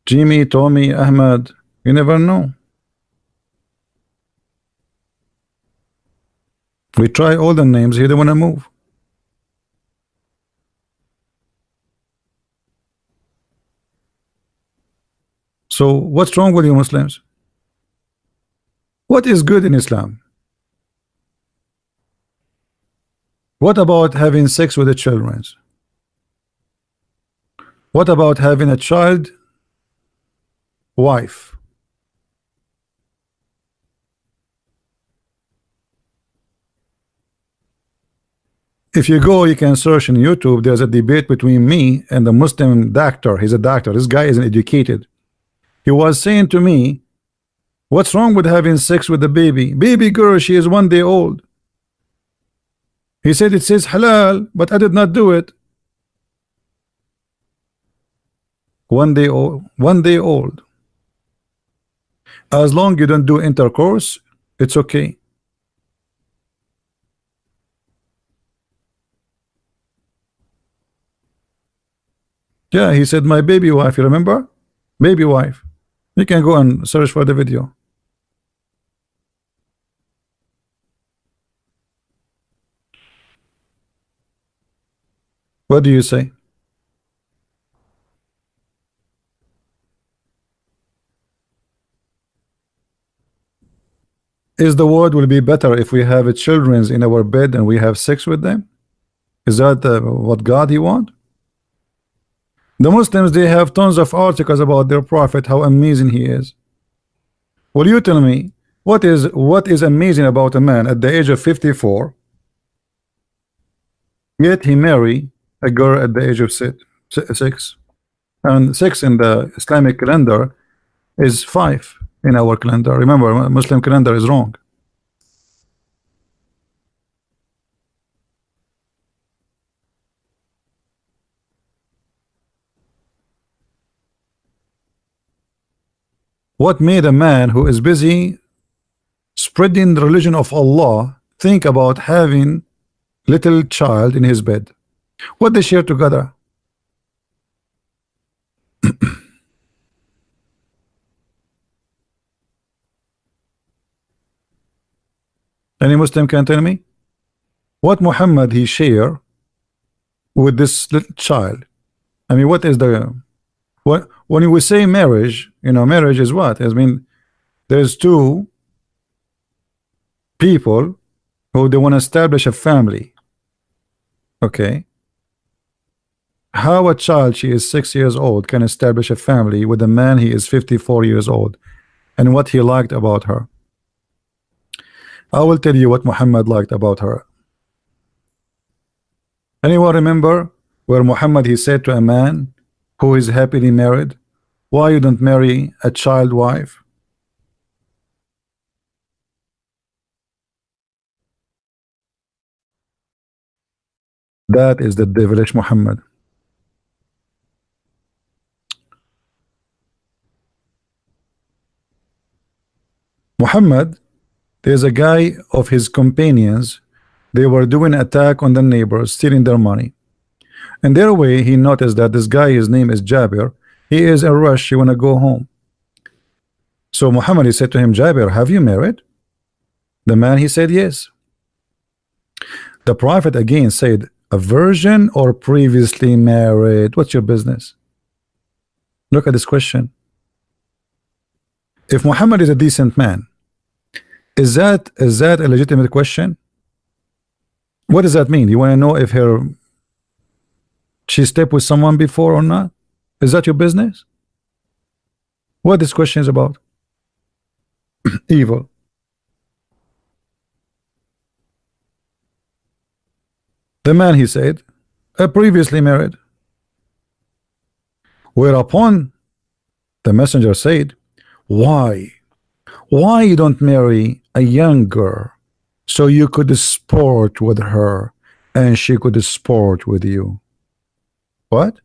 Jimmy, Tommy, Ahmad. You never know. We try all the names. He don't want to move. So what's wrong with you Muslims? What is good in Islam? What about having sex with the children? What about having a child wife? If you go, you can search in YouTube. There's a debate between me and the Muslim doctor. He's a doctor. This guy isn't educated. He was saying to me, what's wrong with having sex with the baby? Baby girl, she is 1 day old. He said it says halal, but I did not do it. 1 day old. 1 day old. As long you don't do intercourse, it's okay. Yeah, he said my baby wife. You remember? Baby wife. You can go and search for the video. What do you say? Is the world will be better if we have children in our bed and we have sex with them? Is that what God he want? The Muslims, they have tons of articles about their prophet, how amazing he is. Will you tell me what is amazing about a man at the age of 54, yet he marry a girl at the age of 6, and 6 in the Islamic calendar is 5 in our calendar. Remember, Muslim calendar is wrong. What made a man who is busy spreading the religion of Allah think about having little child in his bed? What they share together? Any Muslim can tell me what Muhammad he share with this little child? I mean, what is the what when we say marriage? You know, marriage is what? I mean, there's two people who they want to establish a family. Okay, how a child, she is 6 years old, can establish a family with a man he is 54 years old, and what he liked about her? I will tell you what Muhammad liked about her. Anyone remember where Muhammad he said to a man who is happily married, why you don't marry a child wife? That is the devilish Muhammad. Muhammad There's a guy of his companions. They were doing attack on the neighbors, stealing their money. And their way, he noticed that this guy, his name is Jabir. He is in a rush. He want to go home. So Muhammad, he said to him, Jabir, have you married? The man, he said, yes. The Prophet again said, a virgin or previously married? What's your business? Look at this question. If Muhammad is a decent man, is that a legitimate question? What does that mean? You want to know if she slept with someone before or not? Is that your business? What this question is about? Evil. The man, he said, previously married. Whereupon the messenger said, why you don't marry a young girl so you could sport with her and she could sport with you? What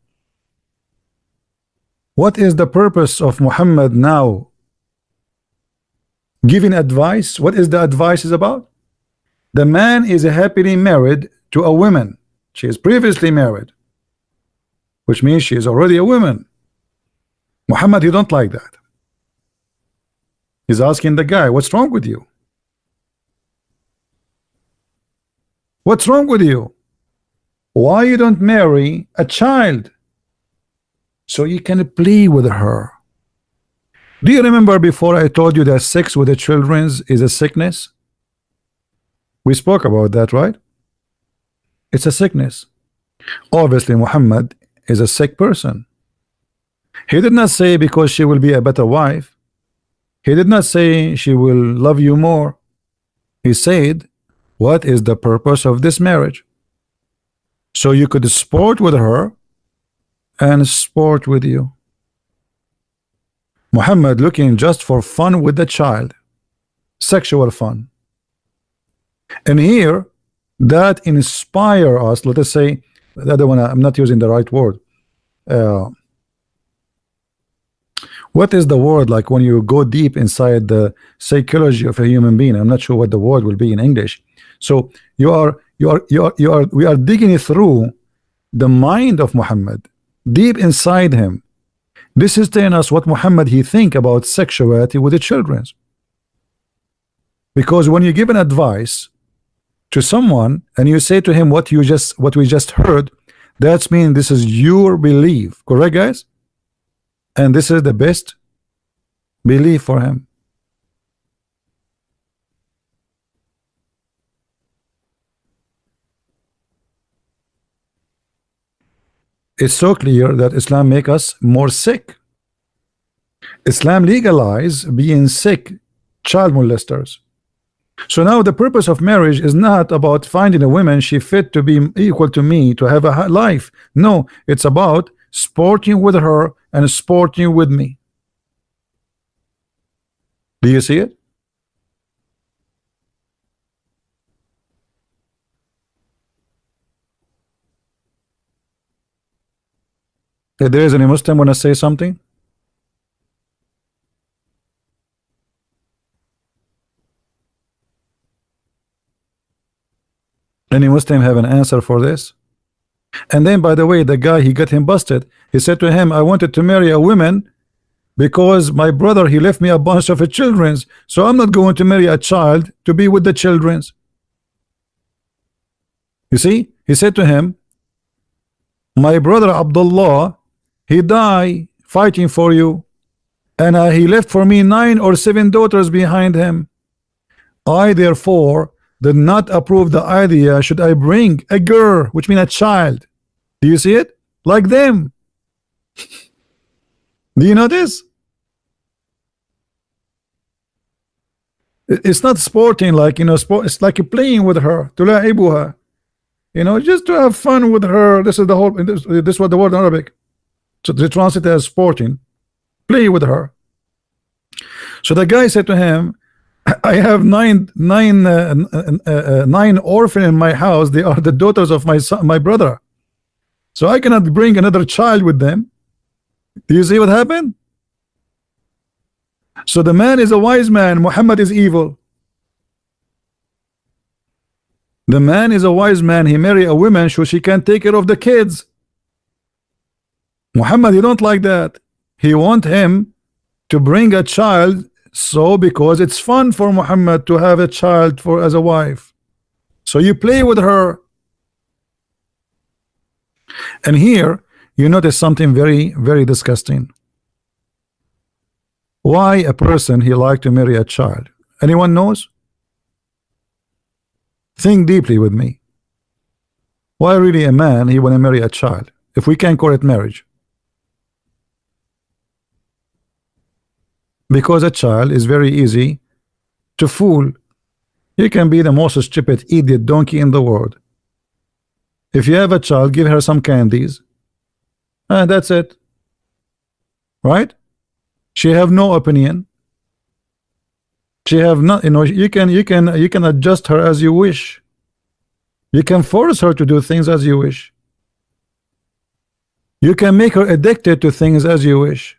is the purpose of Muhammad now giving advice? What is the advice is about? The man is happily married to a woman. She is previously married, which means she is already a woman. Muhammad, he don't like that. He's asking the guy, what's wrong with you? What's wrong with you? Why you don't marry a child so you can play with her? Do you remember before I told you that sex with the children is a sickness? We spoke about that, right? It's a sickness. Obviously Muhammad is a sick person. He did not say because she will be a better wife. He did not say she will love you more. He said, what is the purpose of this marriage? So you could sport with her and sport with you. Muhammad looking just for fun with the child, sexual fun. And here that inspire us. Let us say the other one, I'm not using the right word. What is the word like when you go deep inside the psychology of a human being? I'm not sure what the word will be in English. So we are digging through the mind of Muhammad, deep inside him. This is telling us what Muhammad he think about sexuality with the children. Because when you give an advice to someone and you say to him what we just heard, that's mean this is your belief, correct, guys? And this is the best belief for him. It's so clear that Islam make us more sick. Islam legalize being sick child molesters. So now the purpose of marriage is not about finding a woman she fit to be equal to me to have a life. No, it's about sporting with her and sporting with me. Do you see it? If there is any Muslim want to say something? Any Muslim have an answer for this? And then, by the way, the guy, he got him busted. He said to him, I wanted to marry a woman because my brother, he left me a bunch of children, so I'm not going to marry a child to be with the children. You see, he said to him, my brother Abdullah, he died fighting for you, and he left for me 9 or 7 daughters behind him. I therefore did not approve the idea should I bring a girl, which means a child. Do you see it? Like them. Do you notice? It's not sporting like, you know, it's like you're playing with her, تلاعبها, you know, just to have fun with her. This is the whole, this is what the word in Arabic. So they translate it as sporting, play with her. So the guy said to him, I have nine orphans in my house. They are the daughters of my son, my brother. So I cannot bring another child with them. Do you see what happened? So the man is a wise man. Muhammad is evil. The man is a wise man. He marry a woman so she can take care of the kids. Muhammad, he don't like that. He want him to bring a child, so because it's fun for Muhammad to have a child for as a wife. So you play with her. And here you notice something very, very disgusting. Why a person he like to marry a child? Anyone knows? Think deeply with me. Why really a man he want to marry a child if we can call it marriage? Because a child is very easy to fool. You can be the most stupid idiot donkey in the world. If you have a child, give her some candies, and that's it. Right? She have no opinion. She have not, you know, you can adjust her as you wish. You can force her to do things as you wish. You can make her addicted to things as you wish.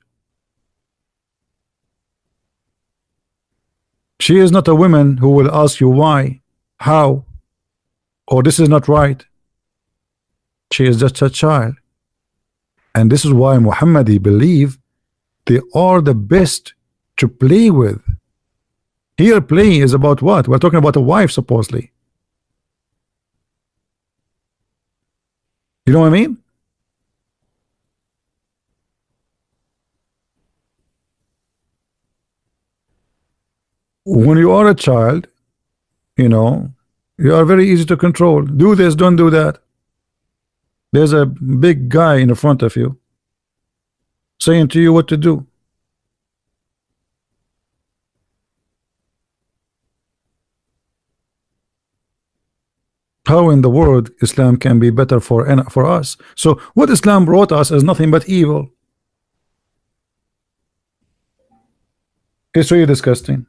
She is not a woman who will ask you why, how, or this is not right. She is just a child. And this is why Muhammadi believe they are the best to play with. Here play is about what? We're talking about a wife supposedly. You know what I mean? When you are a child, you know, you are very easy to control. Do this, don't do that. There's a big guy in front of you saying to you what to do. How in the world Islam can be better for us? So what Islam brought us is nothing but evil. It's really disgusting.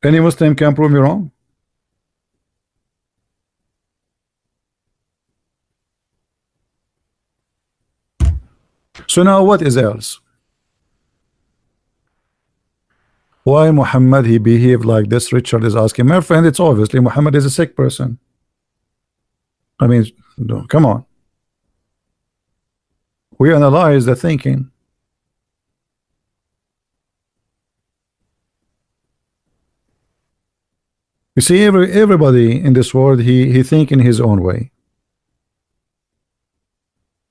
Any Muslim can prove me wrong. So now what is else? Why Muhammad he behaved like this? Richard is asking. My friend, it's obviously Muhammad is a sick person. I mean, come on. We analyze the thinking. You see, everybody in this world he think in his own way.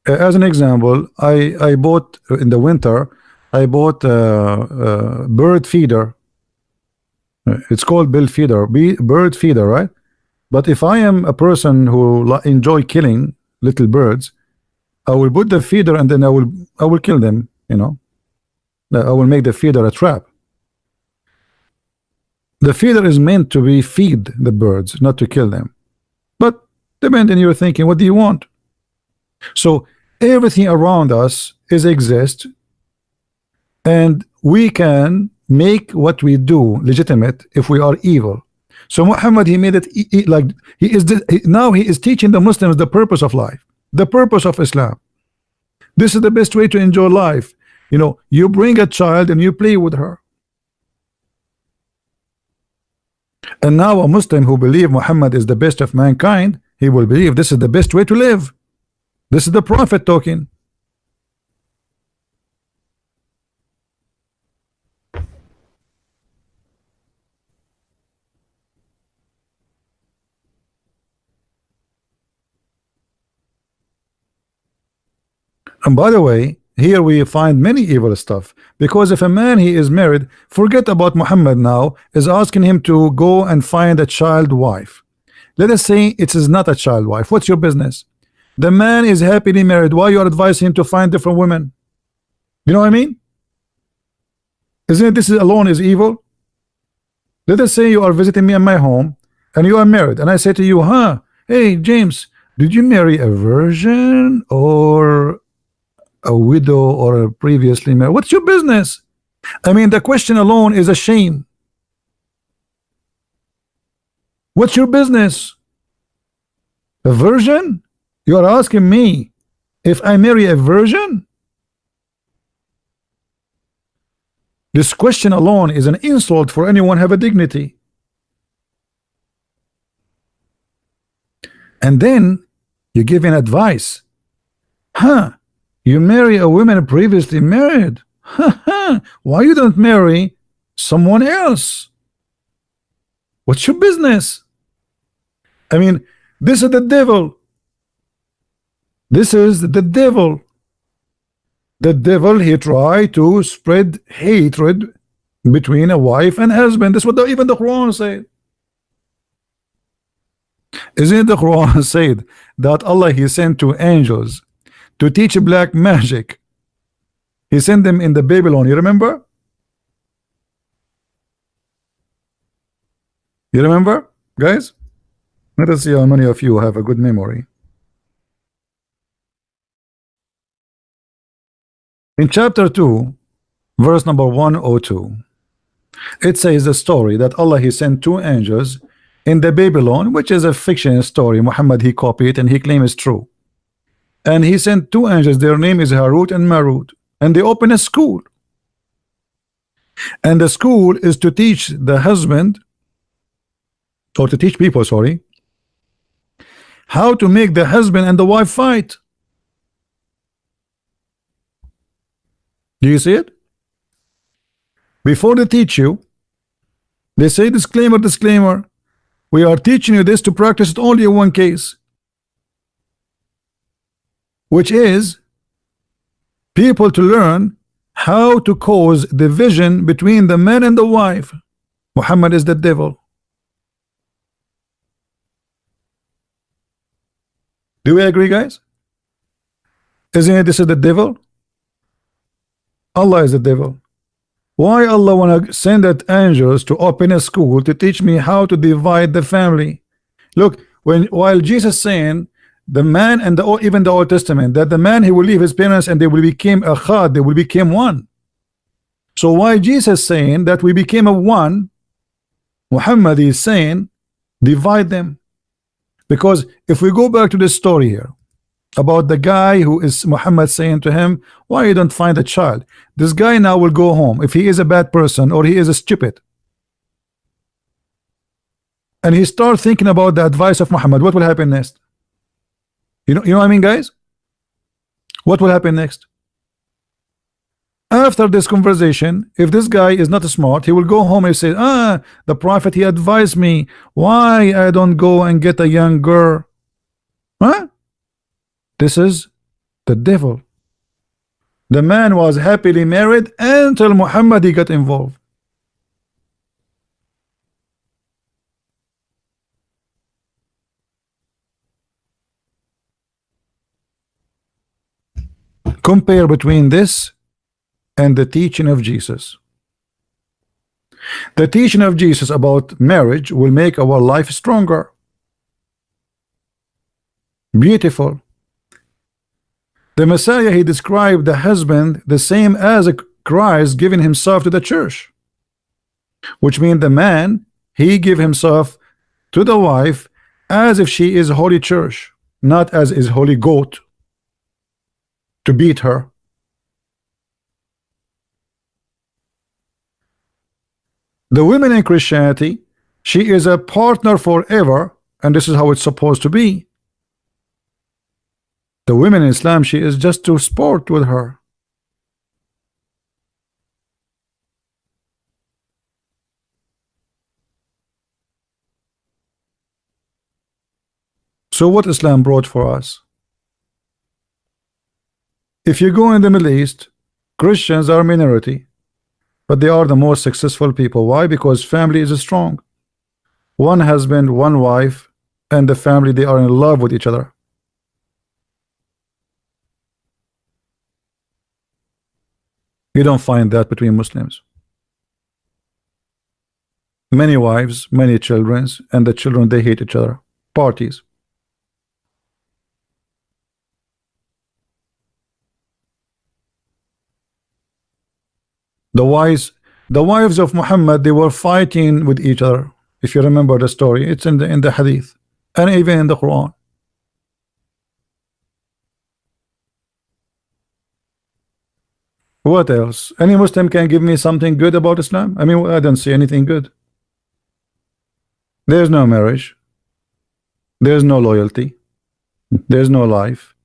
As an example, I bought in the winter. I bought a bird feeder. It's called bird feeder, right? But if I am a person who enjoy killing little birds, I will put the feeder and then I will kill them. You know, I will make the feeder a trap. The feeder is meant to be feed the birds, not to kill them. But depending, you're thinking, what do you want? So everything around us exist, and we can make what we do legitimate if we are evil. So Muhammad he made it like now he is teaching the Muslims the purpose of life, the purpose of Islam. This is the best way to enjoy life. You know, you bring a child and you play with her. And now a Muslim who believes Muhammad is the best of mankind, he will believe this is the best way to live. This is the Prophet talking. And by the way, here we find many evil stuff, because if a man he is married, forget about Muhammad now, is asking him to go and find a child wife. Let us say it is not a child wife. What's your business? The man is happily married. Why you are advising him to find different women? You know what I mean? Isn't it this alone is evil? Let us say you are visiting me in my home and you are married, and I say to you, hey James, did you marry a virgin or a widow or a previously married? What's your business? I mean, the question alone is a shame. What's your business? A virgin? You are asking me if I marry a virgin? This question alone is an insult for anyone have a dignity. And then you give an advice. Huh? You marry a woman previously married. Why you don't marry someone else? What's your business? I mean, this is the devil. This is the devil. The devil, he tried to spread hatred between a wife and husband. That's what even the Quran said. Isn't the Quran said that Allah, he sent two angels to teach black magic? He sent them in the Babylon. You remember? You remember, guys? Let us see how many of you have a good memory. In chapter 2, verse number 102, it says the story that Allah, he sent two angels in the Babylon, which is a fiction story. Muhammad, he copied it and he claims it's true. And he sent two angels. Their name is Harut and Marut, and they open a school. And the school is to teach the husband, or to teach people, sorry, how to make the husband and the wife fight. Do you see it? Before they teach you, they say, disclaimer, disclaimer, we are teaching you this to practice it only in one case, which is people to learn how to cause division between the man and the wife. Muhammad is the devil. Do we agree, guys? Isn't it this is the devil? Allah is the devil. Why Allah wanna send that angels to open a school to teach me how to divide the family? Look, while Jesus saying the man and even the Old Testament that the man, he will leave his parents and they will become a khad, they will become one. So why Jesus saying that we became a one, Muhammad is saying divide them? Because if we go back to this story here about the guy who is Muhammad saying to him, why you don't find a child? This guy now will go home if he is a bad person or he is a stupid, and he start thinking about the advice of Muhammad. What will happen next? You know what I mean, guys? What will happen next? After this conversation, if this guy is not smart, he will go home and say, the prophet, he advised me why I don't go and get a young girl. Huh? This is the devil. The man was happily married until Muhammad, he got involved. Compare between this and the teaching of Jesus. The teaching of Jesus about marriage will make our life stronger, beautiful. The Messiah, he described the husband the same as a Christ giving himself to the church, which means the man, he give himself to the wife as if she is holy church, not as is holy goat to beat her. The woman in Christianity, she is a partner forever, and this is how it's supposed to be. The woman in Islam, she is just to sport with her. So what Islam brought for us? If you go in the Middle East, Christians are a minority, but they are the most successful people. Why? Because family is strong. One husband, one wife, and the family, they are in love with each other. You don't find that between Muslims. Many wives, many children, and the children, they hate each other. Parties. The wives of Muhammad, they were fighting with each other. If you remember the story, it's in the hadith and even in the Quran. What else? Any Muslim can give me something good about Islam? I mean, I don't see anything good. There's no marriage. There's no loyalty. There's no life.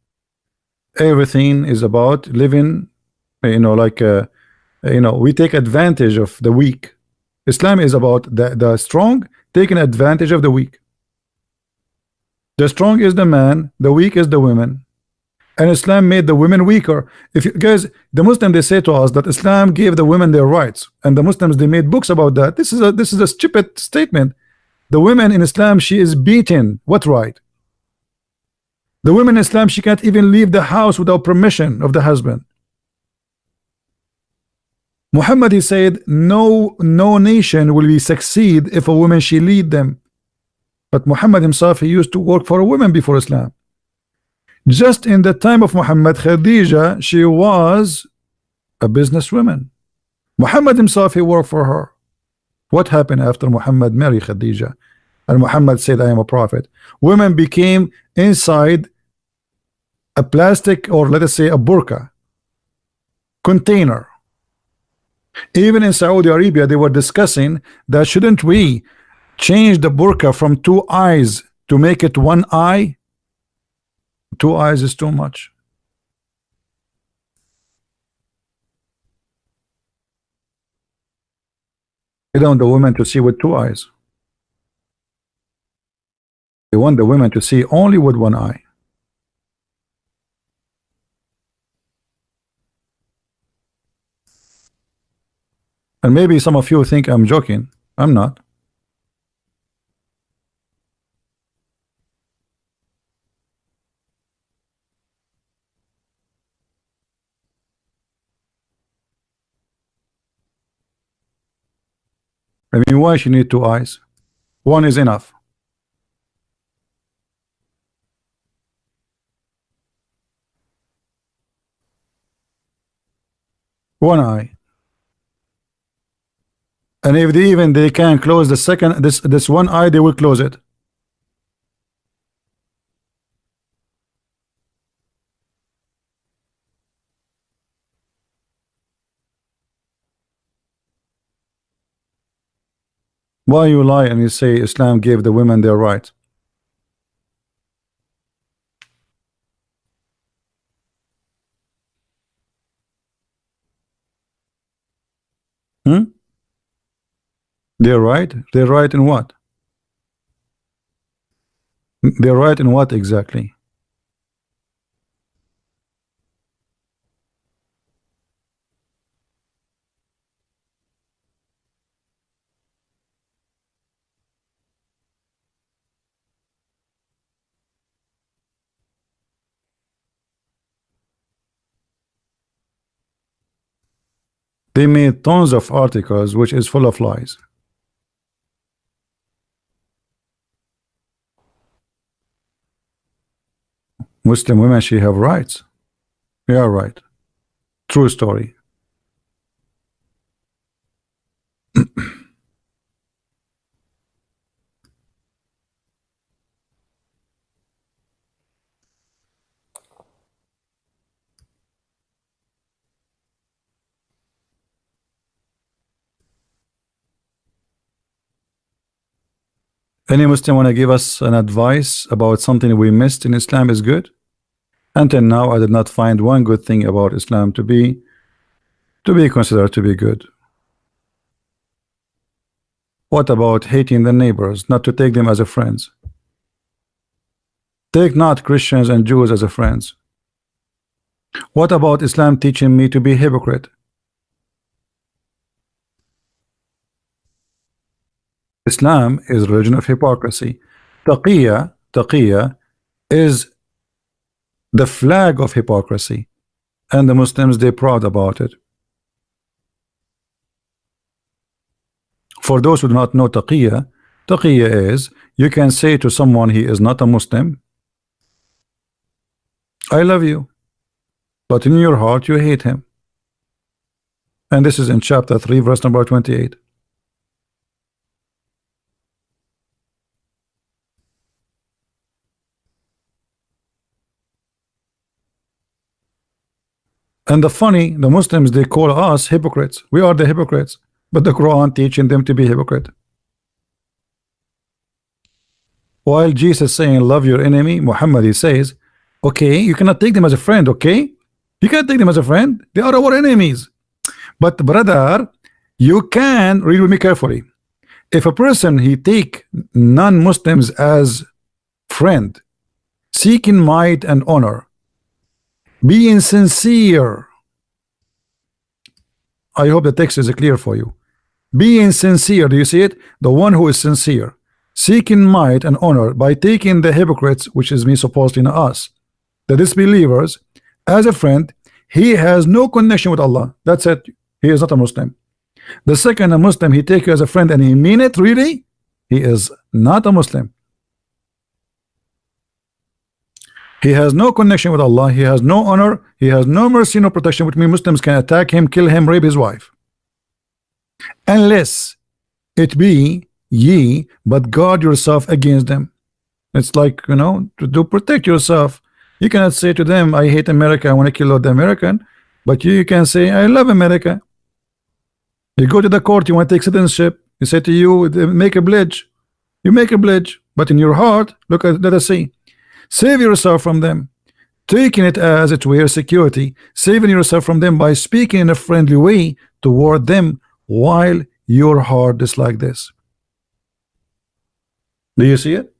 Everything is about living, like we take advantage of the weak. Islam is about the strong taking advantage of the weak. The strong is the man, the weak is the women. And Islam made the women weaker. If you guys, the Muslims, they say to us that Islam gave the women their rights, and the Muslims, they made books about that. This is a stupid statement. The women in Islam, she is beaten. What right? The woman in Islam, she can't even leave the house without permission of the husband. Muhammad, he said, no nation will be succeed if a woman she lead them. But Muhammad himself, he used to work for a woman before Islam. Just in the time of Muhammad, Khadija, she was a businesswoman. Muhammad himself, he worked for her. What happened after Muhammad married Khadija and Muhammad said, I am a prophet? Women became inside a plastic, or let us say a burqa container. Even in Saudi Arabia, they were discussing that shouldn't we change the burqa from 2 eyes to make it 1 eye? 2 eyes is too much. They don't want the women to see with 2 eyes. They want the women to see only with 1 eye. And maybe some of you think I'm joking. I'm not. I mean, why she need 2 eyes? 1 is enough. One eye. And if they can close the second, this 1 eye, they will close it. Why you lie and you say Islam gave the women their right? They're right? They're right in what? They're right in what exactly? They made tons of articles which is full of lies. Muslim women, she have rights. You are right. True story. Any Muslim want to give us an advice about something we missed in Islam is good? Until now, I did not find one good thing about Islam to be considered to be good. What about hating the neighbors, not to take them as a friends? Take not Christians and Jews as a friends. What about Islam teaching me to be hypocrite? Islam is religion of hypocrisy. Taqiyya is the flag of hypocrisy, and the Muslims, they're proud about it. For those who do not know taqiyya is you can say to someone he is not a Muslim, I love you, but in your heart you hate him. And this is in chapter 3 verse number 28. And the funny, the Muslims, they call us hypocrites. We are the hypocrites, but the Quran teaching them to be hypocrite. While Jesus saying love your enemy, Muhammad he says, okay, you cannot take them as a friend, okay? You cannot take them as a friend. They are our enemies. But brother, you can read with me carefully. If a person he take non-Muslims as friend, seeking might and honor, being sincere. I hope the text is clear for you. Being sincere, do you see it? The one who is sincere, seeking might and honor by taking the hypocrites, which is me supposedly us, the disbelievers, as a friend, he has no connection with Allah. That's it. He is not a Muslim. The second a Muslim, he take you as a friend and he mean it really, he is not a Muslim. He has no connection with Allah. He has no honor. He has no mercy, no protection, which means Muslims can attack him, kill him, rape his wife. Unless it be ye, but guard yourself against them. It's like, you know, to protect yourself. You cannot say to them, I hate America, I want to kill all the American. But you can say, I love America. You go to the court, you want to take citizenship. You say to you, make a pledge. You make a pledge. But in your heart, look at, let us see. Save yourself from them, taking it as it were security, saving yourself from them by speaking in a friendly way toward them while your heart is like this. Do you see it?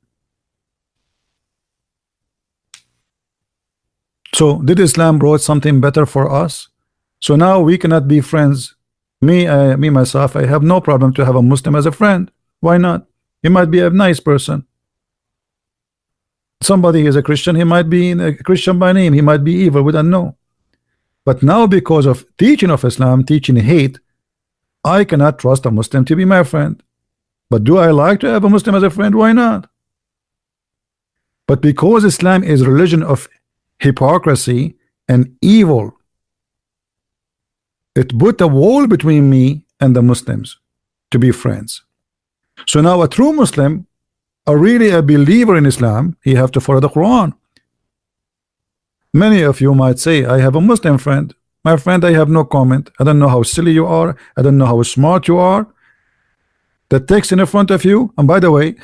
So did Islam brought something better for us? So now we cannot be friends. Me myself, I have no problem to have a Muslim as a friend. Why not? He might be a nice person. Somebody is a Christian, he might be a Christian by name, he might be evil, we don't know. But now because of teaching of Islam, teaching hate, I cannot trust a Muslim to be my friend. But do I like to have a Muslim as a friend? Why not? But because Islam is a religion of hypocrisy and evil, it put a wall between me and the Muslims to be friends. So now a true Muslim, really a believer in Islam, he have to follow the Quran. Many of you might say, I have a Muslim friend. My friend, I have no comment. I don't know how silly you are. I don't know how smart you are. The text in front of you, and by the way,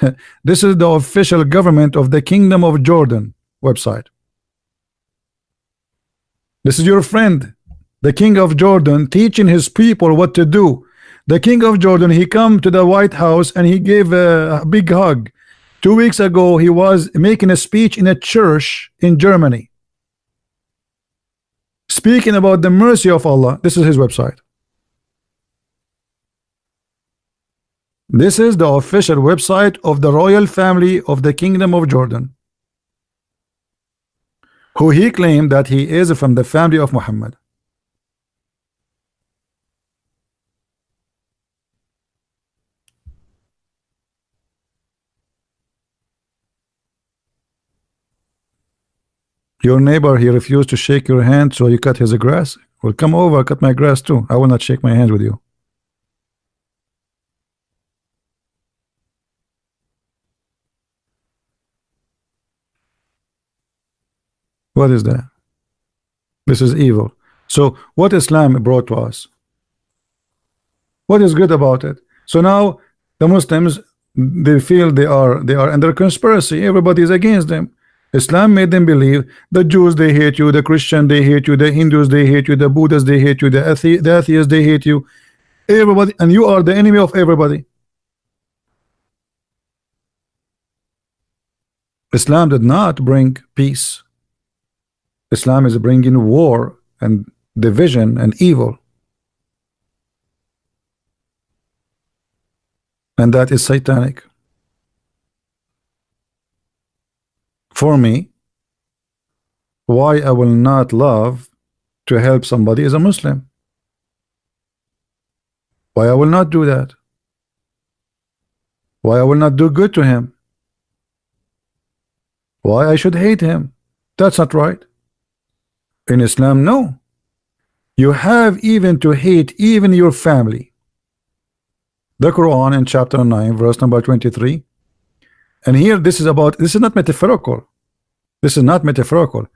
this is the official government of the Kingdom of Jordan website. This is your friend, the King of Jordan, teaching his people what to do. The King of Jordan, he come to the White House and he gave a big hug. 2 weeks ago, he was making a speech in a church in Germany, speaking about the mercy of Allah. This is his website. This is the official website of the royal family of the Kingdom of Jordan, who he claimed that he is from the family of Muhammad. Your neighbor, he refused to shake your hand, so you cut his grass. Well, come over, cut my grass too. I will not shake my hand with you. What is that? This is evil. So what Islam brought to us? What is good about it? So now the Muslims, they feel they are under conspiracy. Everybody is against them. Islam made them believe the Jews they hate you, the Christian they hate you, the Hindus they hate you, the Buddhists they hate you, the atheists they hate you, everybody, and you are the enemy of everybody. Islam did not bring peace. Islam is bringing war and division and evil, and that is satanic. For me, why I will not love to help somebody as a Muslim? Why I will not do that? Why I will not do good to him? Why I should hate him? That's not right. In Islam, no. You have even to hate even your family. The Quran in chapter 9 verse number 23. And here this is about, this is not metaphorical. This is not metaphorical.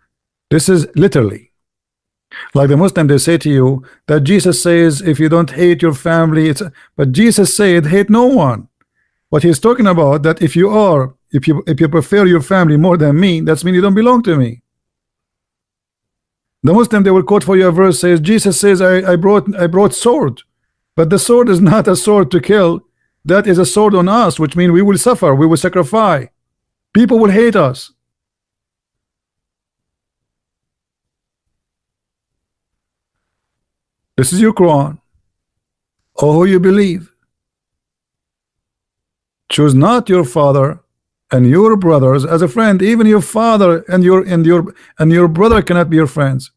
This is literally. Like the Muslim, they say to you that Jesus says if you don't hate your family, it's, but Jesus said hate no one. What he's talking about, that if you prefer your family more than me, that's mean you don't belong to me. The Muslim, they will quote for you a verse, says Jesus says I brought sword, but the sword is not a sword to kill. That is a sword on us, which means we will suffer, we will sacrifice, people will hate us. This is your Quran, or who you believe. Choose not your father and your brothers as a friend. Even your father and your brother cannot be your friends.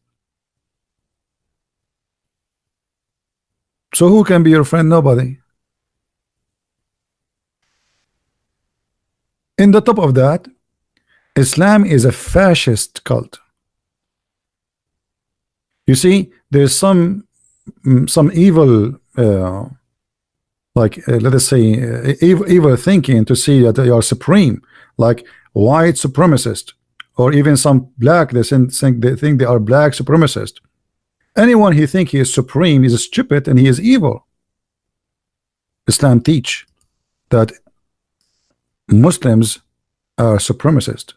So who can be your friend? Nobody. In the top of that, Islam is a fascist cult. You see, there's some evil let us say evil thinking to see that they are supreme, like white supremacist, or even some black, they think they are black supremacist. Anyone who think he is supreme is stupid and he is evil. Islam teach that Muslims are supremacist.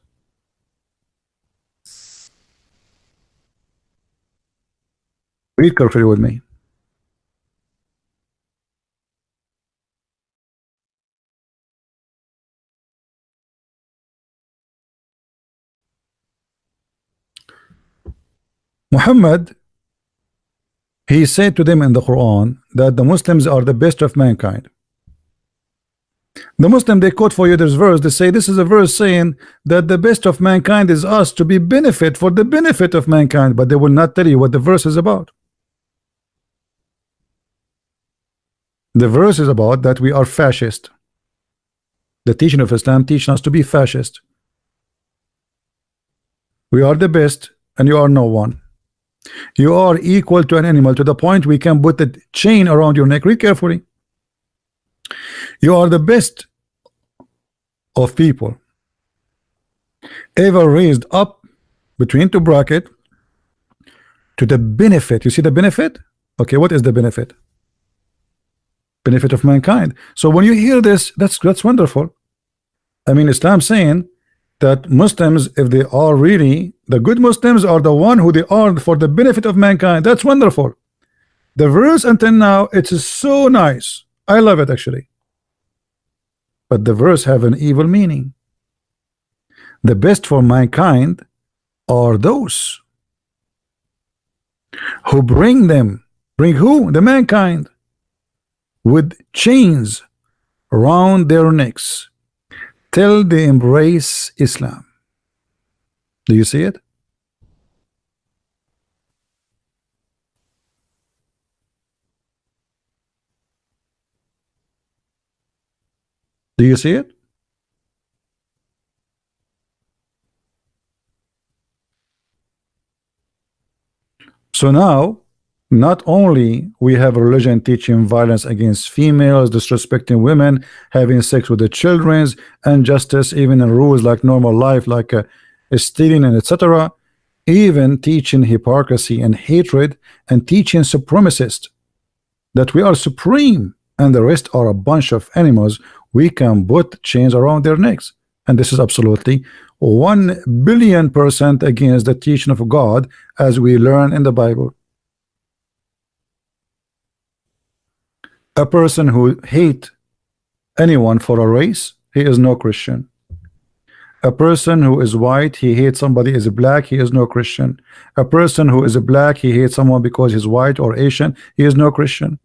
Read carefully with me. Muhammad, he said to them in the Quran that the Muslims are the best of mankind. The Muslim, they quote for you this verse, they say this is a verse saying that the best of mankind is us, to be benefit for the benefit of mankind, but they will not tell you what the verse is about. The verse is about that we are fascist. The teaching of Islam teaches us to be fascist. We are the best and you are no one. You are equal to an animal, to the point we can put a chain around your neck. Read carefully. You are the best of people ever raised up between two brackets to the benefit. You see the benefit? Okay, what is the benefit? Benefit of mankind. So when you hear this, that's wonderful. I mean, Islam saying that Muslims, if they are really the good Muslims, are the one who they are for the benefit of mankind. That's wonderful. The verse until now, it is so nice. I love it actually. But the verse have an evil meaning. The best for mankind are those who bring who? The mankind, with chains around their necks till they embrace Islam. Do you see it? Do you see it? So now, not only we have a religion teaching violence against females, disrespecting women, having sex with the children, injustice, even in rules like normal life, like stealing and etc., even teaching hypocrisy and hatred, and teaching supremacist that we are supreme and the rest are a bunch of animals. We can put chains around their necks, and this is absolutely 1,000,000,000% against the teaching of God, as we learn in the Bible. A person who hate anyone for a race, he is no Christian. A person who is white, he hates somebody is black, he is no Christian. A person who is black, he hates someone because he's white or Asian, he is no Christian.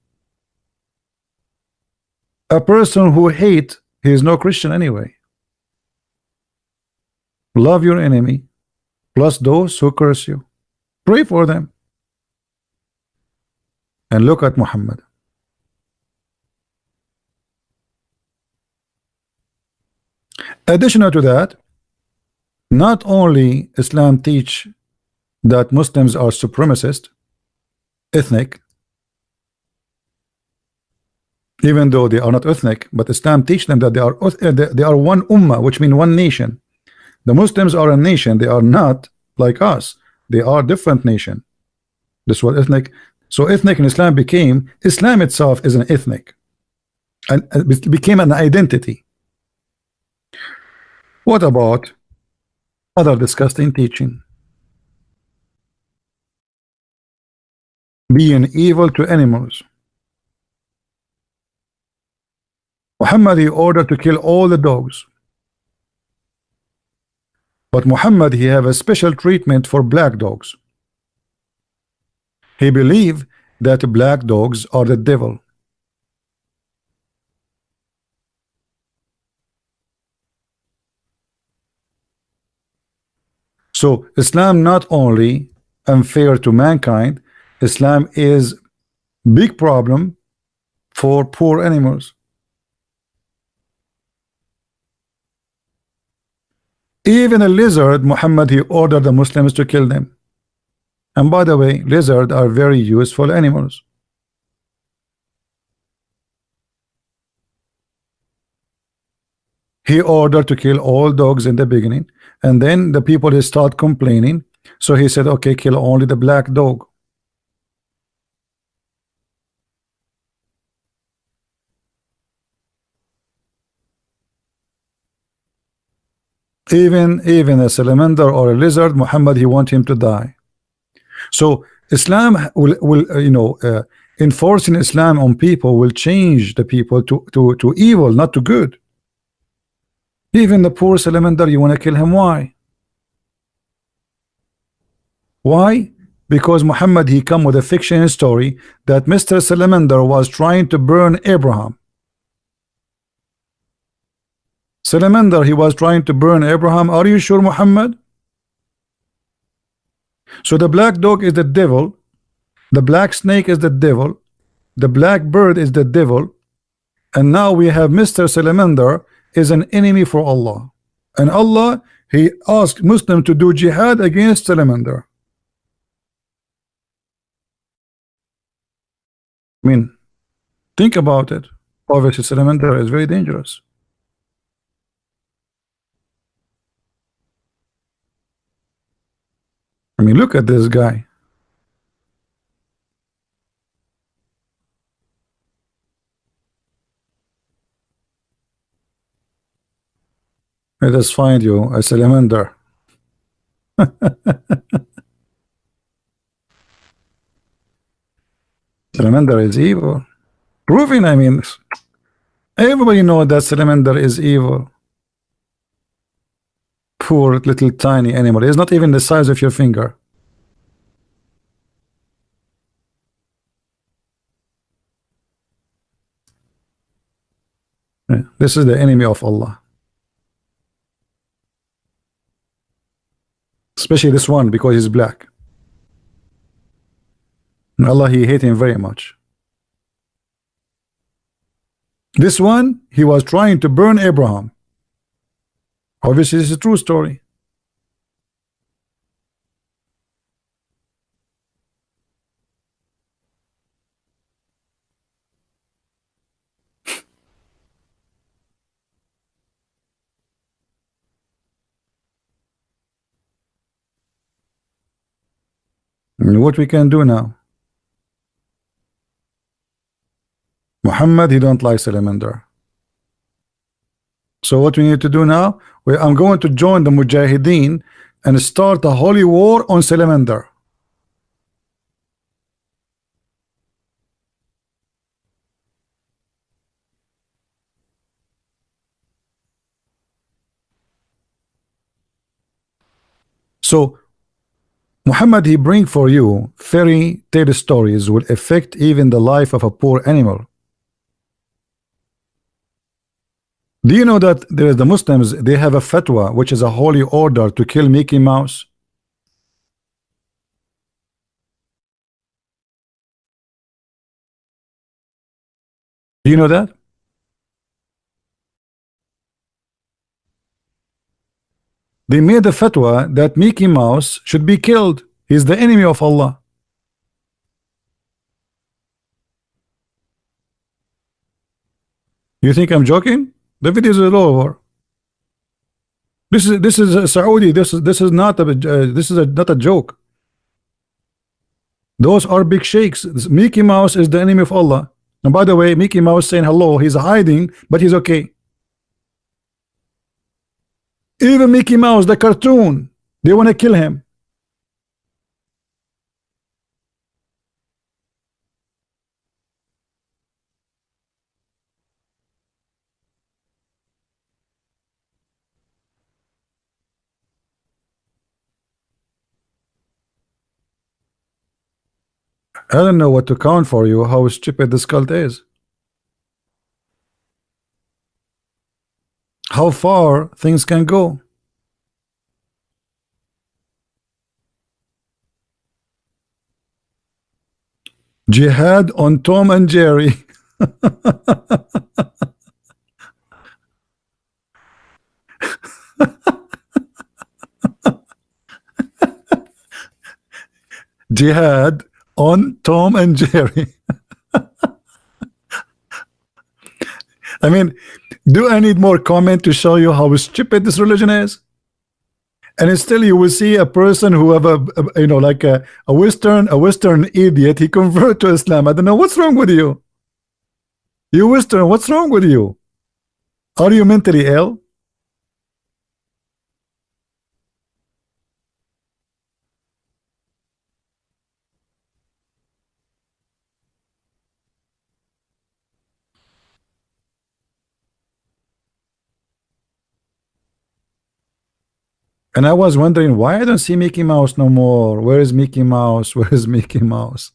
A person who hate, he is no Christian anyway. Love your enemy, plus those who curse you. Pray for them. And look at Muhammad. Additional to that, not only Islam teach that Muslims are supremacist, ethnic, even though they are not ethnic, but Islam teach them that they are one ummah, which means one nation. The Muslims are a nation. They are not like us. They are different nation. This was ethnic. So ethnic in Islam became, Islam itself is an ethnic, and it became an identity. What about other disgusting teaching? Being evil to animals. Muhammad, he ordered to kill all the dogs. But Muhammad, he have a special treatment for black dogs. He believed that black dogs are the devil. So Islam not only unfair to mankind, Islam is big problem for poor animals. Even a lizard, Muhammad, he ordered the Muslims to kill them. And by the way, lizards are very useful animals. He ordered to kill all dogs in the beginning, and then the people they start complaining, so he said, okay, kill only the black dog. Even a salamander or a lizard, Muhammad, he want him to die. So Islam will enforcing Islam on people will change the people to evil, not to good. Even the poor salamander, you want to kill him. Why? Why? Because Muhammad, he come with a fiction story that Mr. Salamander was trying to burn Abraham. Salamander, he was trying to burn Abraham. Are you sure, Muhammad? So the black dog is the devil, the black snake is the devil, the black bird is the devil, and now we have Mr. Salamander is an enemy for Allah. And Allah, he asked Muslim to do jihad against salamander. I mean, think about it. Obviously salamander is very dangerous. I mean, look at this guy. Let us find you a salamander. Salamander is evil. Proving, I mean, everybody knows that salamander is evil. Poor little tiny animal. It's not even the size of your finger. This is the enemy of Allah. Especially this one, because he's black. And Allah, he hate him very much. This one, he was trying to burn Abraham. Obviously, this is a true story. And what we can do now? Muhammad, he don't like salamander. So what we need to do now? I'm going to join the Mujahideen and start a holy war on salamander. So Muhammad, he bring for you fairy tale stories will affect even the life of a poor animal. Do you know that there is the Muslims, they have a fatwa, which is a holy order to kill Mickey Mouse? Do you know that? They made a fatwa that Mickey Mouse should be killed. He's the enemy of Allah. You think I'm joking? The video is all over. This is a Saudi. This is not a not a joke. Those are big sheikhs. Mickey Mouse is the enemy of Allah. And by the way, Mickey Mouse saying hello, he's hiding, but he's okay. Even Mickey Mouse, the cartoon, they want to kill him. I don't know what to count for you, how stupid this cult is. How far things can go. Jihad on Tom and Jerry. Jihad on Tom and Jerry. I mean, do I need more comment to show you how stupid this religion is? And still you will see a person who have you know, like a Western idiot, he convert to Islam. I don't know what's wrong with you. You Western, what's wrong with you? Are you mentally ill? And I was wondering why I don't see Mickey Mouse no more. Where is Mickey Mouse? Where is Mickey Mouse?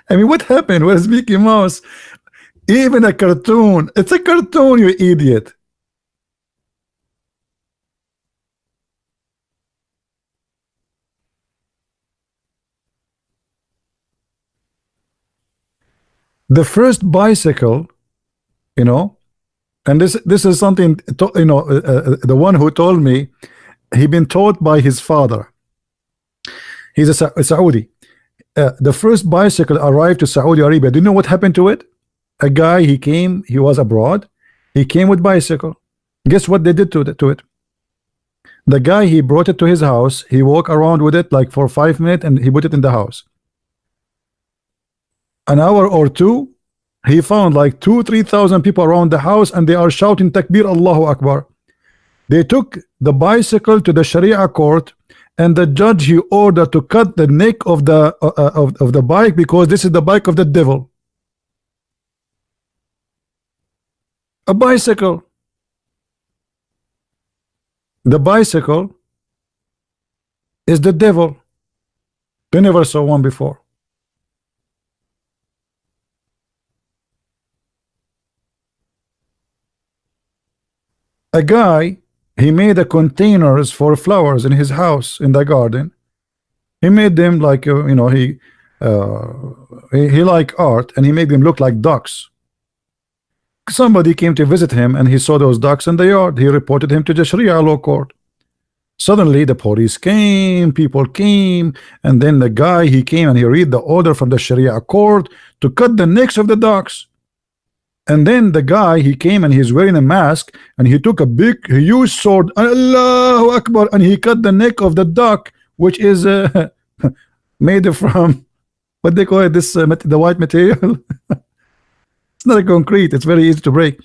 I mean, what happened? Where's Mickey Mouse? Even a cartoon. It's a cartoon, you idiot. The first bicycle, you know, and this is something, you know, the one who told me, he been taught by his father. He's a Saudi. The first bicycle arrived to Saudi Arabia. Do you know what happened to it? A guy, he came, he was abroad, he came with bicycle. Guess what they did to it? The guy, he brought it to his house, he walked around with it like for 5 minutes and he put it in the house. An hour or two, he found like 2,000-3,000 people around the house and they are shouting Takbir, Allahu Akbar. They took the bicycle to the Sharia court, and the judge, he ordered to cut the neck of the bike because this is the bike of the devil. A bicycle. The bicycle is the devil. We never saw one before. A guy, he made a containers for flowers in his house in the garden. He made them like you know, he like art, and he made them look like ducks. Somebody came to visit him and he saw those ducks in the yard. He reported him to the Sharia law court. Suddenly the police came, people came, and then the guy, he came and he read the order from the Sharia court to cut the necks of the ducks. And then the guy, he came and he's wearing a mask and he took a big huge sword, Allahu Akbar, and he cut the neck of the duck, which is made from what they call it, this the white material. It's not a concrete, it's very easy to break.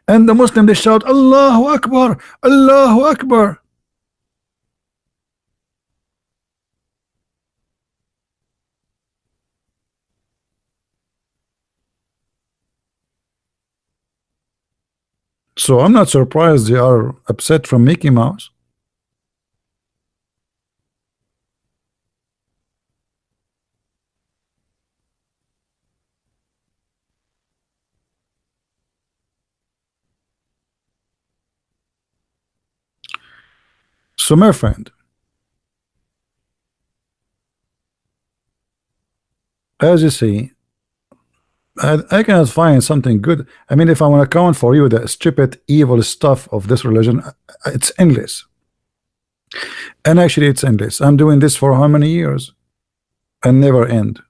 And the Muslim, they shout Allahu Akbar, Allahu Akbar. So I'm not surprised they are upset from Mickey Mouse. So my friend, as you see, I cannot find something good. I mean, if I want to count for you the stupid, evil stuff of this religion, it's endless. And actually, it's endless. I'm doing this for how many years? And never end.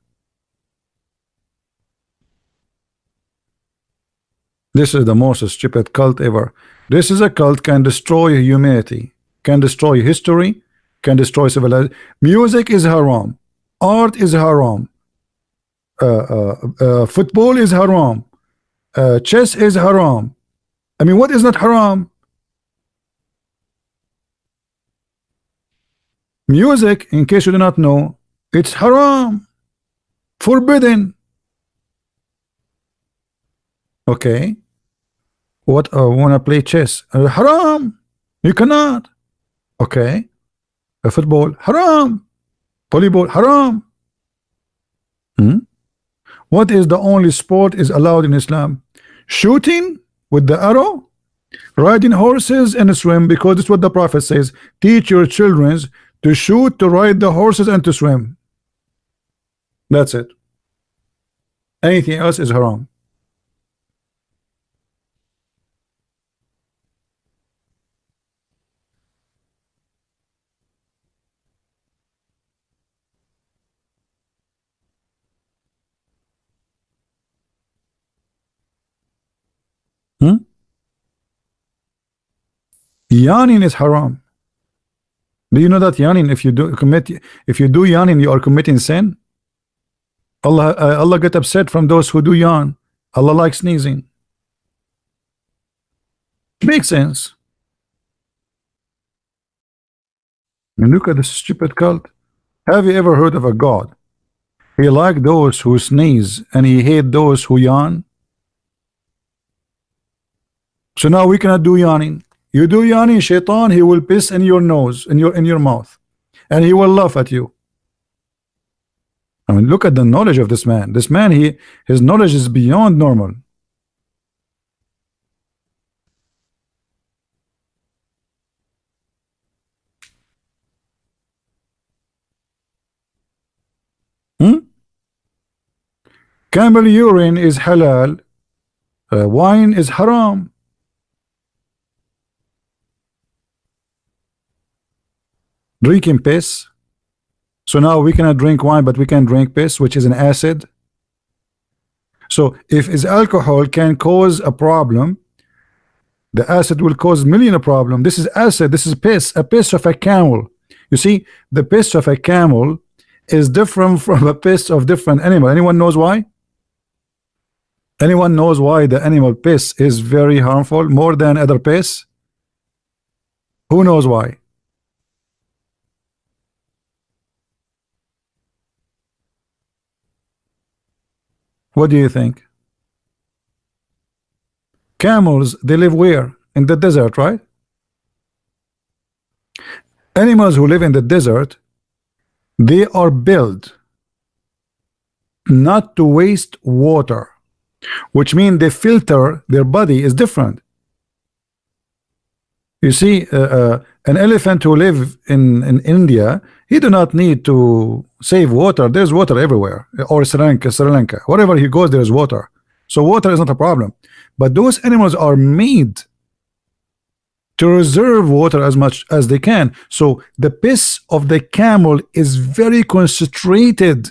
This is the most stupid cult ever. This is a cult can destroy humanity, can destroy history, can destroy civilization. Music is haram. Art is haram. Football is haram. Chess is haram. I mean, what is not haram? Music, in case you do not know, it's haram, forbidden. Okay. What? Wanna play chess? Haram. You cannot. Okay. Football, haram. Volleyball, haram. What is the only sport is allowed in Islam? Shooting with the arrow, riding horses, and swim, because it's what the Prophet says. Teach your children to shoot, to ride the horses, and to swim. That's it. Anything else is haram. Yawning is haram. Do you know that yawning, if you do yawning, you are committing sin? Allah get upset from those who do yawn. Allah likes sneezing. Makes sense. And look at this stupid cult. Have you ever heard of a God? He likes those who sneeze and he hates those who yawn. So now we cannot do yawning. You do yawning, shaitan, he will piss in your nose, in your mouth, and he will laugh at you. I mean, look at the knowledge of this man. This man, his knowledge is beyond normal. Camel urine is halal. Wine is haram. Drinking piss. So now we cannot drink wine, but we can drink piss, which is an acid. So if is alcohol can cause a problem, the acid will cause million of problem. This is acid. This is piss. A piss of a camel. You see, the piss of a camel is different from a piss of different animal. Anyone knows why? Anyone knows why the animal piss is very harmful more than other piss? Who knows why? What do you think? Camels, they live where? In the desert, right? Animals who live in the desert, they are built not to waste water, which means they filter, their body is different. You see, an elephant who live in India, he do not need to save water. There's water everywhere. Or Sri Lanka, wherever he goes, there's water. So water is not a problem. But those animals are made to reserve water as much as they can. So the piss of the camel is very concentrated.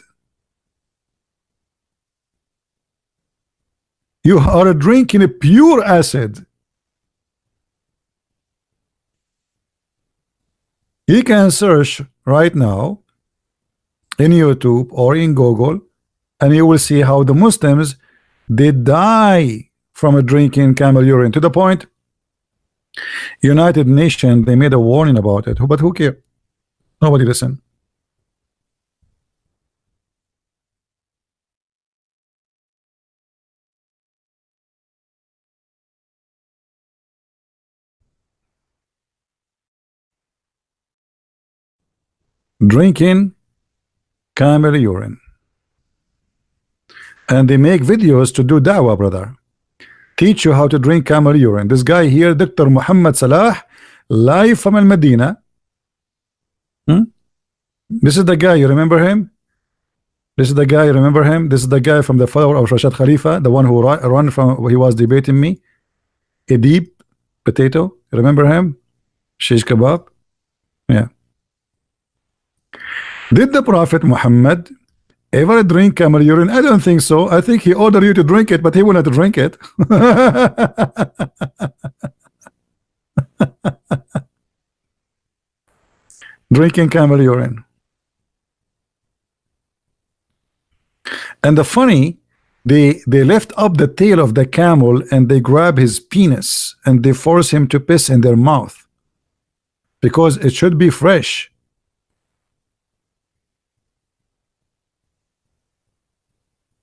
You are drinking a pure acid. You can search right now in YouTube or in Google, and you will see how the Muslims, they die from drinking camel urine, to the point United Nations, they made a warning about it. But who cares? Nobody listen. Drinking camel urine, and they make videos to do da'wah, brother. Teach you how to drink camel urine. This guy here, Dr. Muhammad Salah, live from Al Medina. This is the guy, you remember him? This is the guy, you remember him? This is the guy from the follower of Rashad Khalifa, the one who run from, he was debating me. Edib Potato, you remember him? Shish Kebab. Yeah. Did the Prophet Muhammad ever drink camel urine? I don't think so. I think he ordered you to drink it, but he will not drink it. drinking camel urine. And the funny, they lift up the tail of the camel and they grab his penis and they force him to piss in their mouth because it should be fresh.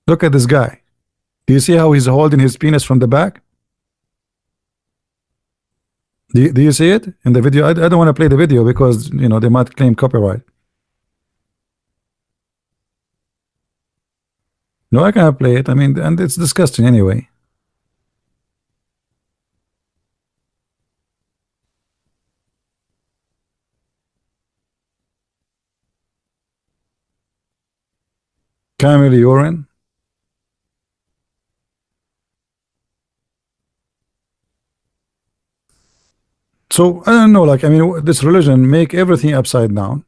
Look at this guy. Do you see how he's holding his penis from the back? Do you see it in the video? I don't want to play the video because, you know, they might claim copyright. No, I cannot play it. I mean, and it's disgusting anyway. Camel urine. So I don't know, like, I mean, this religion make everything upside down.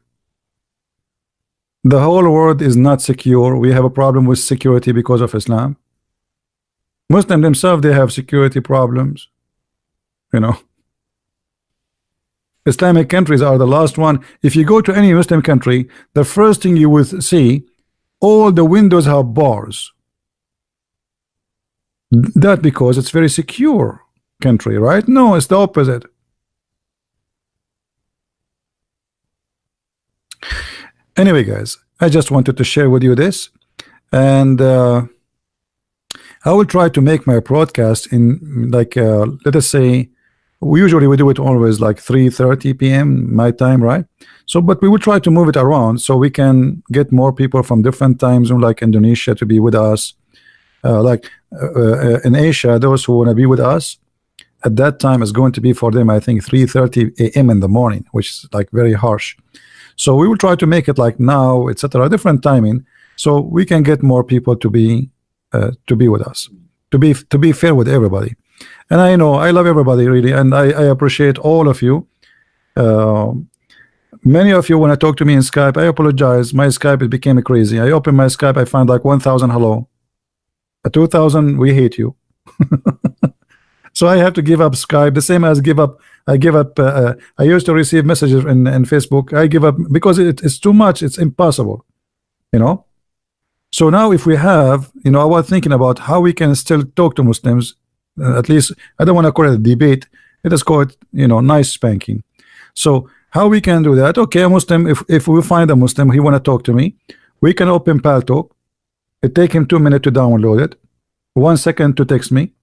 The whole world is not secure. We have a problem with security because of Islam. Muslims themselves, they have security problems. You know, Islamic countries are the last one. If you go to any Muslim country, the first thing you will see, all the windows have bars. That because it's very secure country, right? No, it's the opposite. Anyway, guys, I just wanted to share with you this, and I will try to make my broadcast in like let us say we usually do it always like 3:30 p.m. my time, right? So, but we will try to move it around so we can get more people from different time zone, like Indonesia, to be with us. In Asia, those who want to be with us at that time is going to be for them, I think, 3:30 a.m. in the morning, which is like very harsh. So we will try to make it like now, etc., different timing, so we can get more people to be with us, to be fair with everybody. And I know I love everybody really, and I appreciate all of you. Many of you, when I talk to me in Skype, I apologize. My Skype, it became crazy. I open my Skype, I find like 1,000 hello, 2,000 we hate you. So I have to give up Skype, the same as I give up I used to receive messages in Facebook. I give up because it's too much, it's impossible, you know. So now if we have, you know, I was thinking about how we can still talk to Muslims, at least I don't want to call it a debate, let us call it, you know, nice spanking. So how we can do that? Okay, a Muslim, if we find a Muslim, he want to talk to me, we can open Paltalk. It take him 2 minutes to download it, 1 second to text me,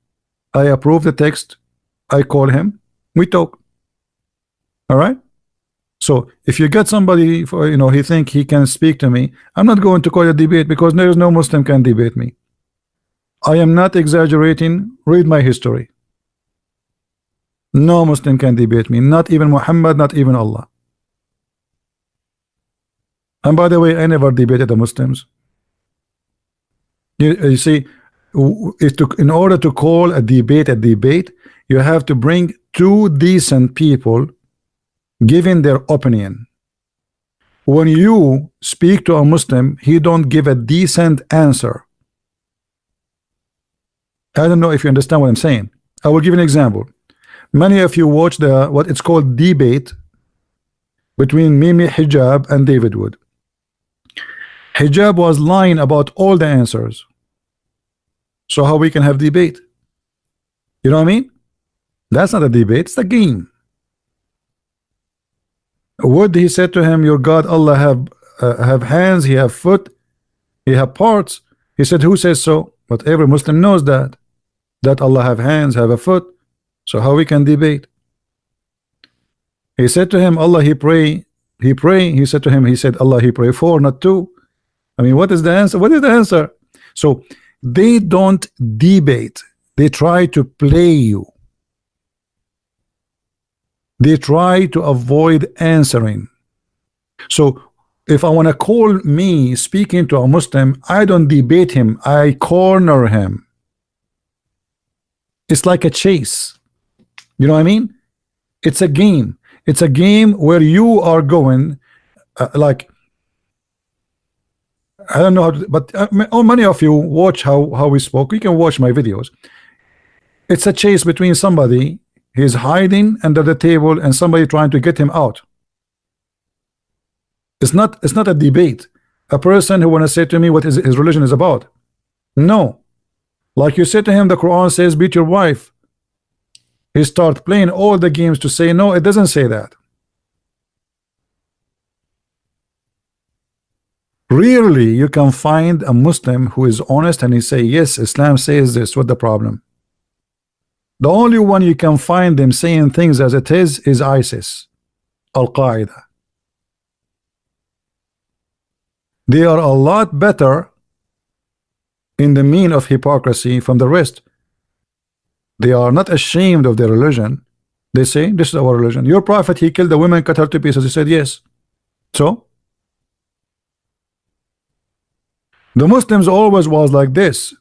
I approve the text, I call him, we talk. All right. So if you get somebody for, you know, he think he can speak to me, I'm not going to call a debate because there is no Muslim can debate me. I am not exaggerating. Read my history. No Muslim can debate me, not even Muhammad, not even Allah. And by the way, I never debated the Muslims. You see, in order to call a debate, you have to bring 2 decent people giving their opinion. When you speak to a Muslim, he don't give a decent answer. I don't know if you understand what I'm saying. I will give an example. Many of you watch what it's called debate between Mimi Hijab and David Wood. Hijab was lying about all the answers. So how we can have debate? You know what I mean? That's not a debate, it's a game. Would he said to him, your God Allah have hands, he have foot, he have parts. He said, who says so? But every Muslim knows that Allah have hands, have a foot. So how we can debate? He said to him, Allah he pray. He said to him, he said, Allah he pray 4, not 2. I mean, what is the answer? What is the answer? So they don't debate, they try to play you. They try to avoid answering. So if I want to call me speaking to a Muslim, I don't debate him, I corner him. It's like a chase. You know what I mean? It's a game. It's a game where you are going like, I don't know how to, but many of you watch how we spoke. You can watch my videos. It's a chase between somebody, he's hiding under the table, and somebody trying to get him out. It's not a debate. A person who want to say to me what his religion is about. No. Like you said to him, the Quran says beat your wife. He start playing all the games to say no, it doesn't say that. Rarely you can find a Muslim who is honest and he say yes, Islam says this. What the problem? The only one you can find them saying things as it is ISIS, Al-Qaeda. They are a lot better in the mean of hypocrisy from the rest. They are not ashamed of their religion. They say this is our religion. Your prophet, he killed the women, cut her to pieces. He said yes. So the Muslims always was like this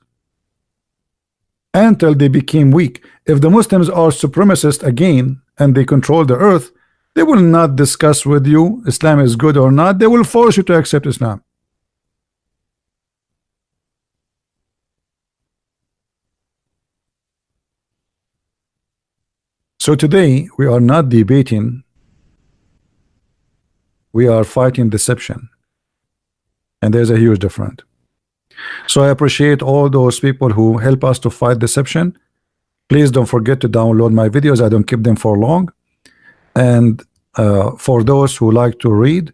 until they became weak. If the Muslims are supremacist again and they control the earth, they will not discuss with you Islam is good or not. They will force you to accept Islam. So today we are not debating, we are fighting deception, and there's a huge difference. So I appreciate all those people who help us to fight deception. Please don't forget to download my videos. I don't keep them for long. And for those who like to read,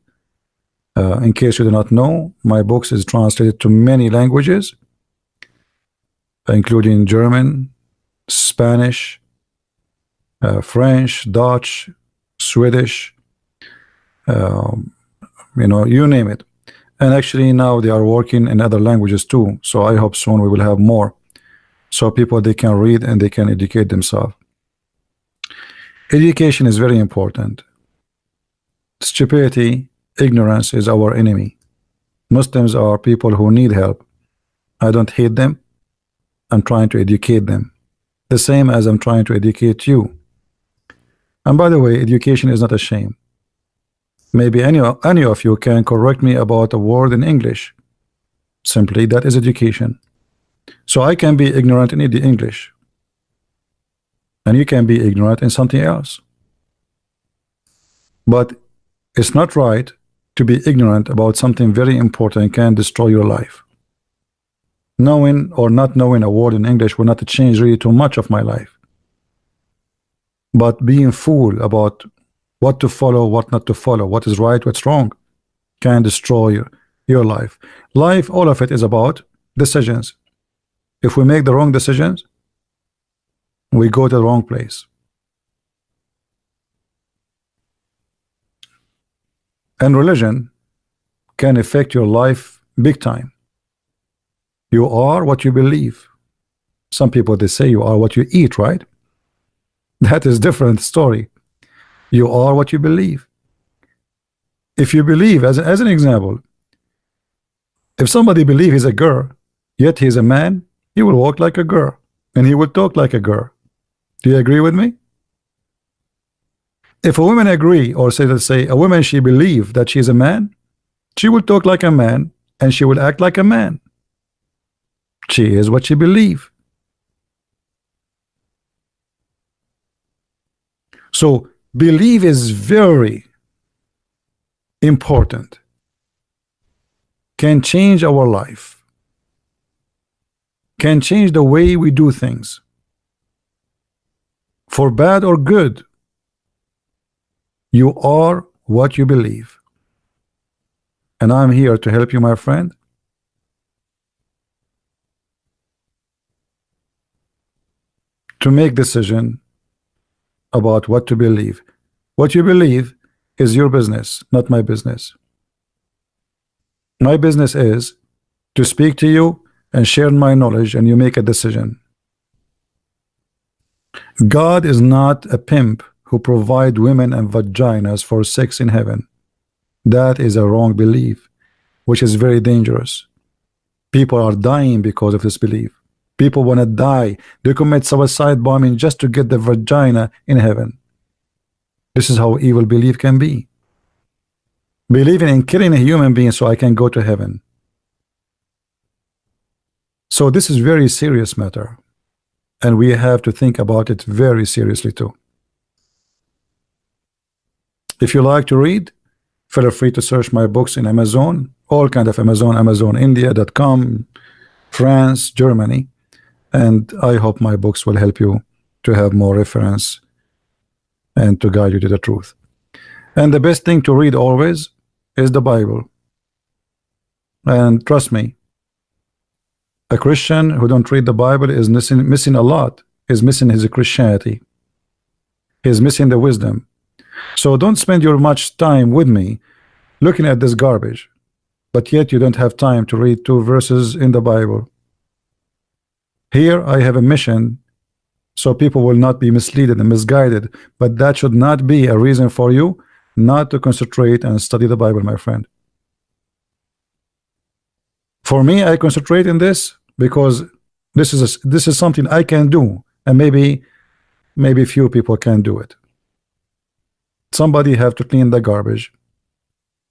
in case you do not know, my books is translated to many languages, including German, Spanish, French, Dutch, Swedish, you name it. And actually now they are working in other languages too. So I hope soon we will have more, so people they can read and they can educate themselves. Education is very important. Stupidity, ignorance is our enemy. Muslims are people who need help. I don't hate them. I'm trying to educate them, the same as I'm trying to educate you. And by the way, education is not a shame. Maybe any of you can correct me about a word in English. Simply, that is education. So I can be ignorant in the English, and you can be ignorant in something else. But it's not right to be ignorant about something very important can destroy your life. Knowing or not knowing a word in English will not change really too much of my life. But being fool about what to follow, what not to follow, what is right, what's wrong, can destroy your life. Life, all of it is about decisions. If we make the wrong decisions, we go to the wrong place. And religion can affect your life big time. You are what you believe. Some people, they say you are what you eat, right? That is different story. You are what you believe. If you believe, as an example, if somebody believes he's a girl, yet he's a man, he will walk like a girl and he will talk like a girl. Do you agree with me? If a woman agree, or let's say a woman, she believe that she's a man, she will talk like a man and she will act like a man. She is what she believe. So belief is very important, can change our life, can change the way we do things, for bad or good. You are what you believe, and I'm here to help you, my friend. To make decision about what to believe. What you believe is your business, not my business. My business is to speak to you and share my knowledge, and you make a decision. God is not a pimp who provide women and vaginas for sex in heaven. That is a wrong belief, which is very dangerous. People are dying because of this belief. People want to die. They commit suicide bombing just to get the vagina in heaven. This is how evil belief can be. Believing in killing a human being so I can go to heaven. So this is very serious matter, and we have to think about it very seriously too. If you like to read, Feel free to search my books in Amazon, all kind of Amazon, India.com, France, Germany, and I hope my books will help you to have more reference and to guide you to the truth. And the best thing to read always is the Bible. And trust me, a Christian who don't read the Bible is missing a lot. Is missing his Christianity. He's missing the wisdom. So don't spend your much time with me looking at this garbage, but yet you don't have time to read 2 verses in the Bible. Here I have a mission so people will not be misled and misguided, but that should not be a reason for you not to concentrate and study the Bible, my friend. For me, I concentrate in this because this is something I can do, and maybe few people can do it. Somebody have to clean the garbage,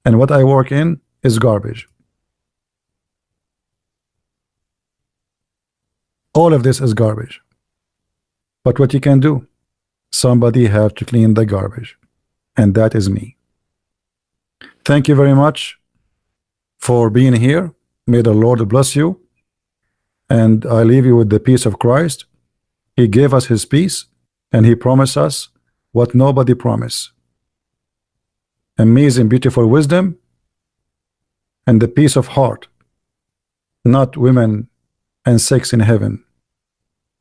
and what I work in is garbage. All of this is garbage. But what you can do, somebody have to clean the garbage, and that is me. Thank you very much for being here. May the Lord bless you, and I leave you with the peace of Christ. He gave us his peace, and he promised us what nobody promised. Amazing, beautiful wisdom and the peace of heart, not women and sex in heaven.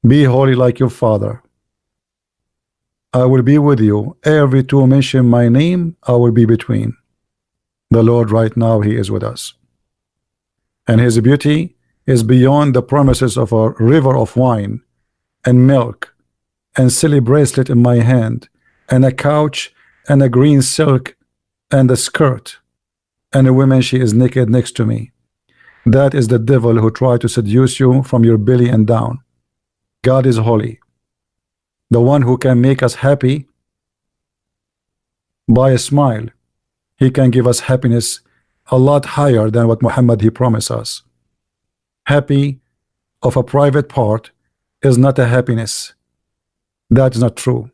Be holy like your Father. I will be with you. Every two mention my name, I will be between. The Lord right now, he is with us. And his beauty is beyond the promises of a river of wine and milk and silly bracelet in my hand and a couch and a green silk and a skirt and a woman, she is naked next to me. That is the devil who tried to seduce you from your belly and down. God is holy, the one who can make us happy by a smile. He can give us happiness a lot higher than what Muhammad he promised us. Happy of a private part is not a happiness. That is not true.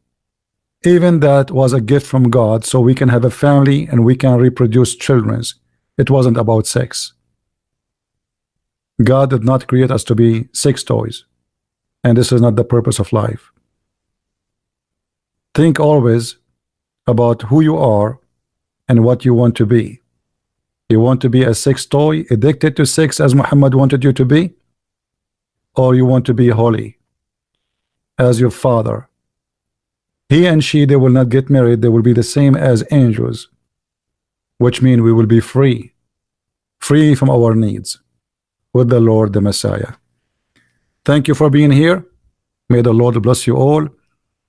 Even that was a gift from God, so we can have a family and we can reproduce children. It wasn't about sex. God did not create us to be sex toys, and this is not the purpose of life. Think always about who you are and what you want to be. You want to be a sex toy, addicted to sex as Muhammad wanted you to be, or you want to be holy as your Father. He and she, they will not get married. They will be the same as angels, which means we will be free from our needs with the Lord, the Messiah. Thank you for being here. May the Lord bless you all.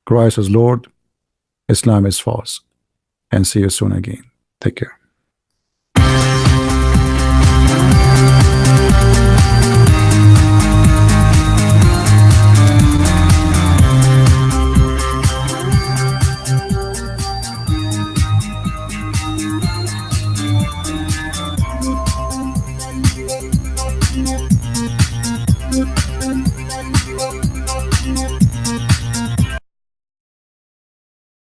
Christ is Lord, Islam is false, and see you soon again. Take care. Thank you.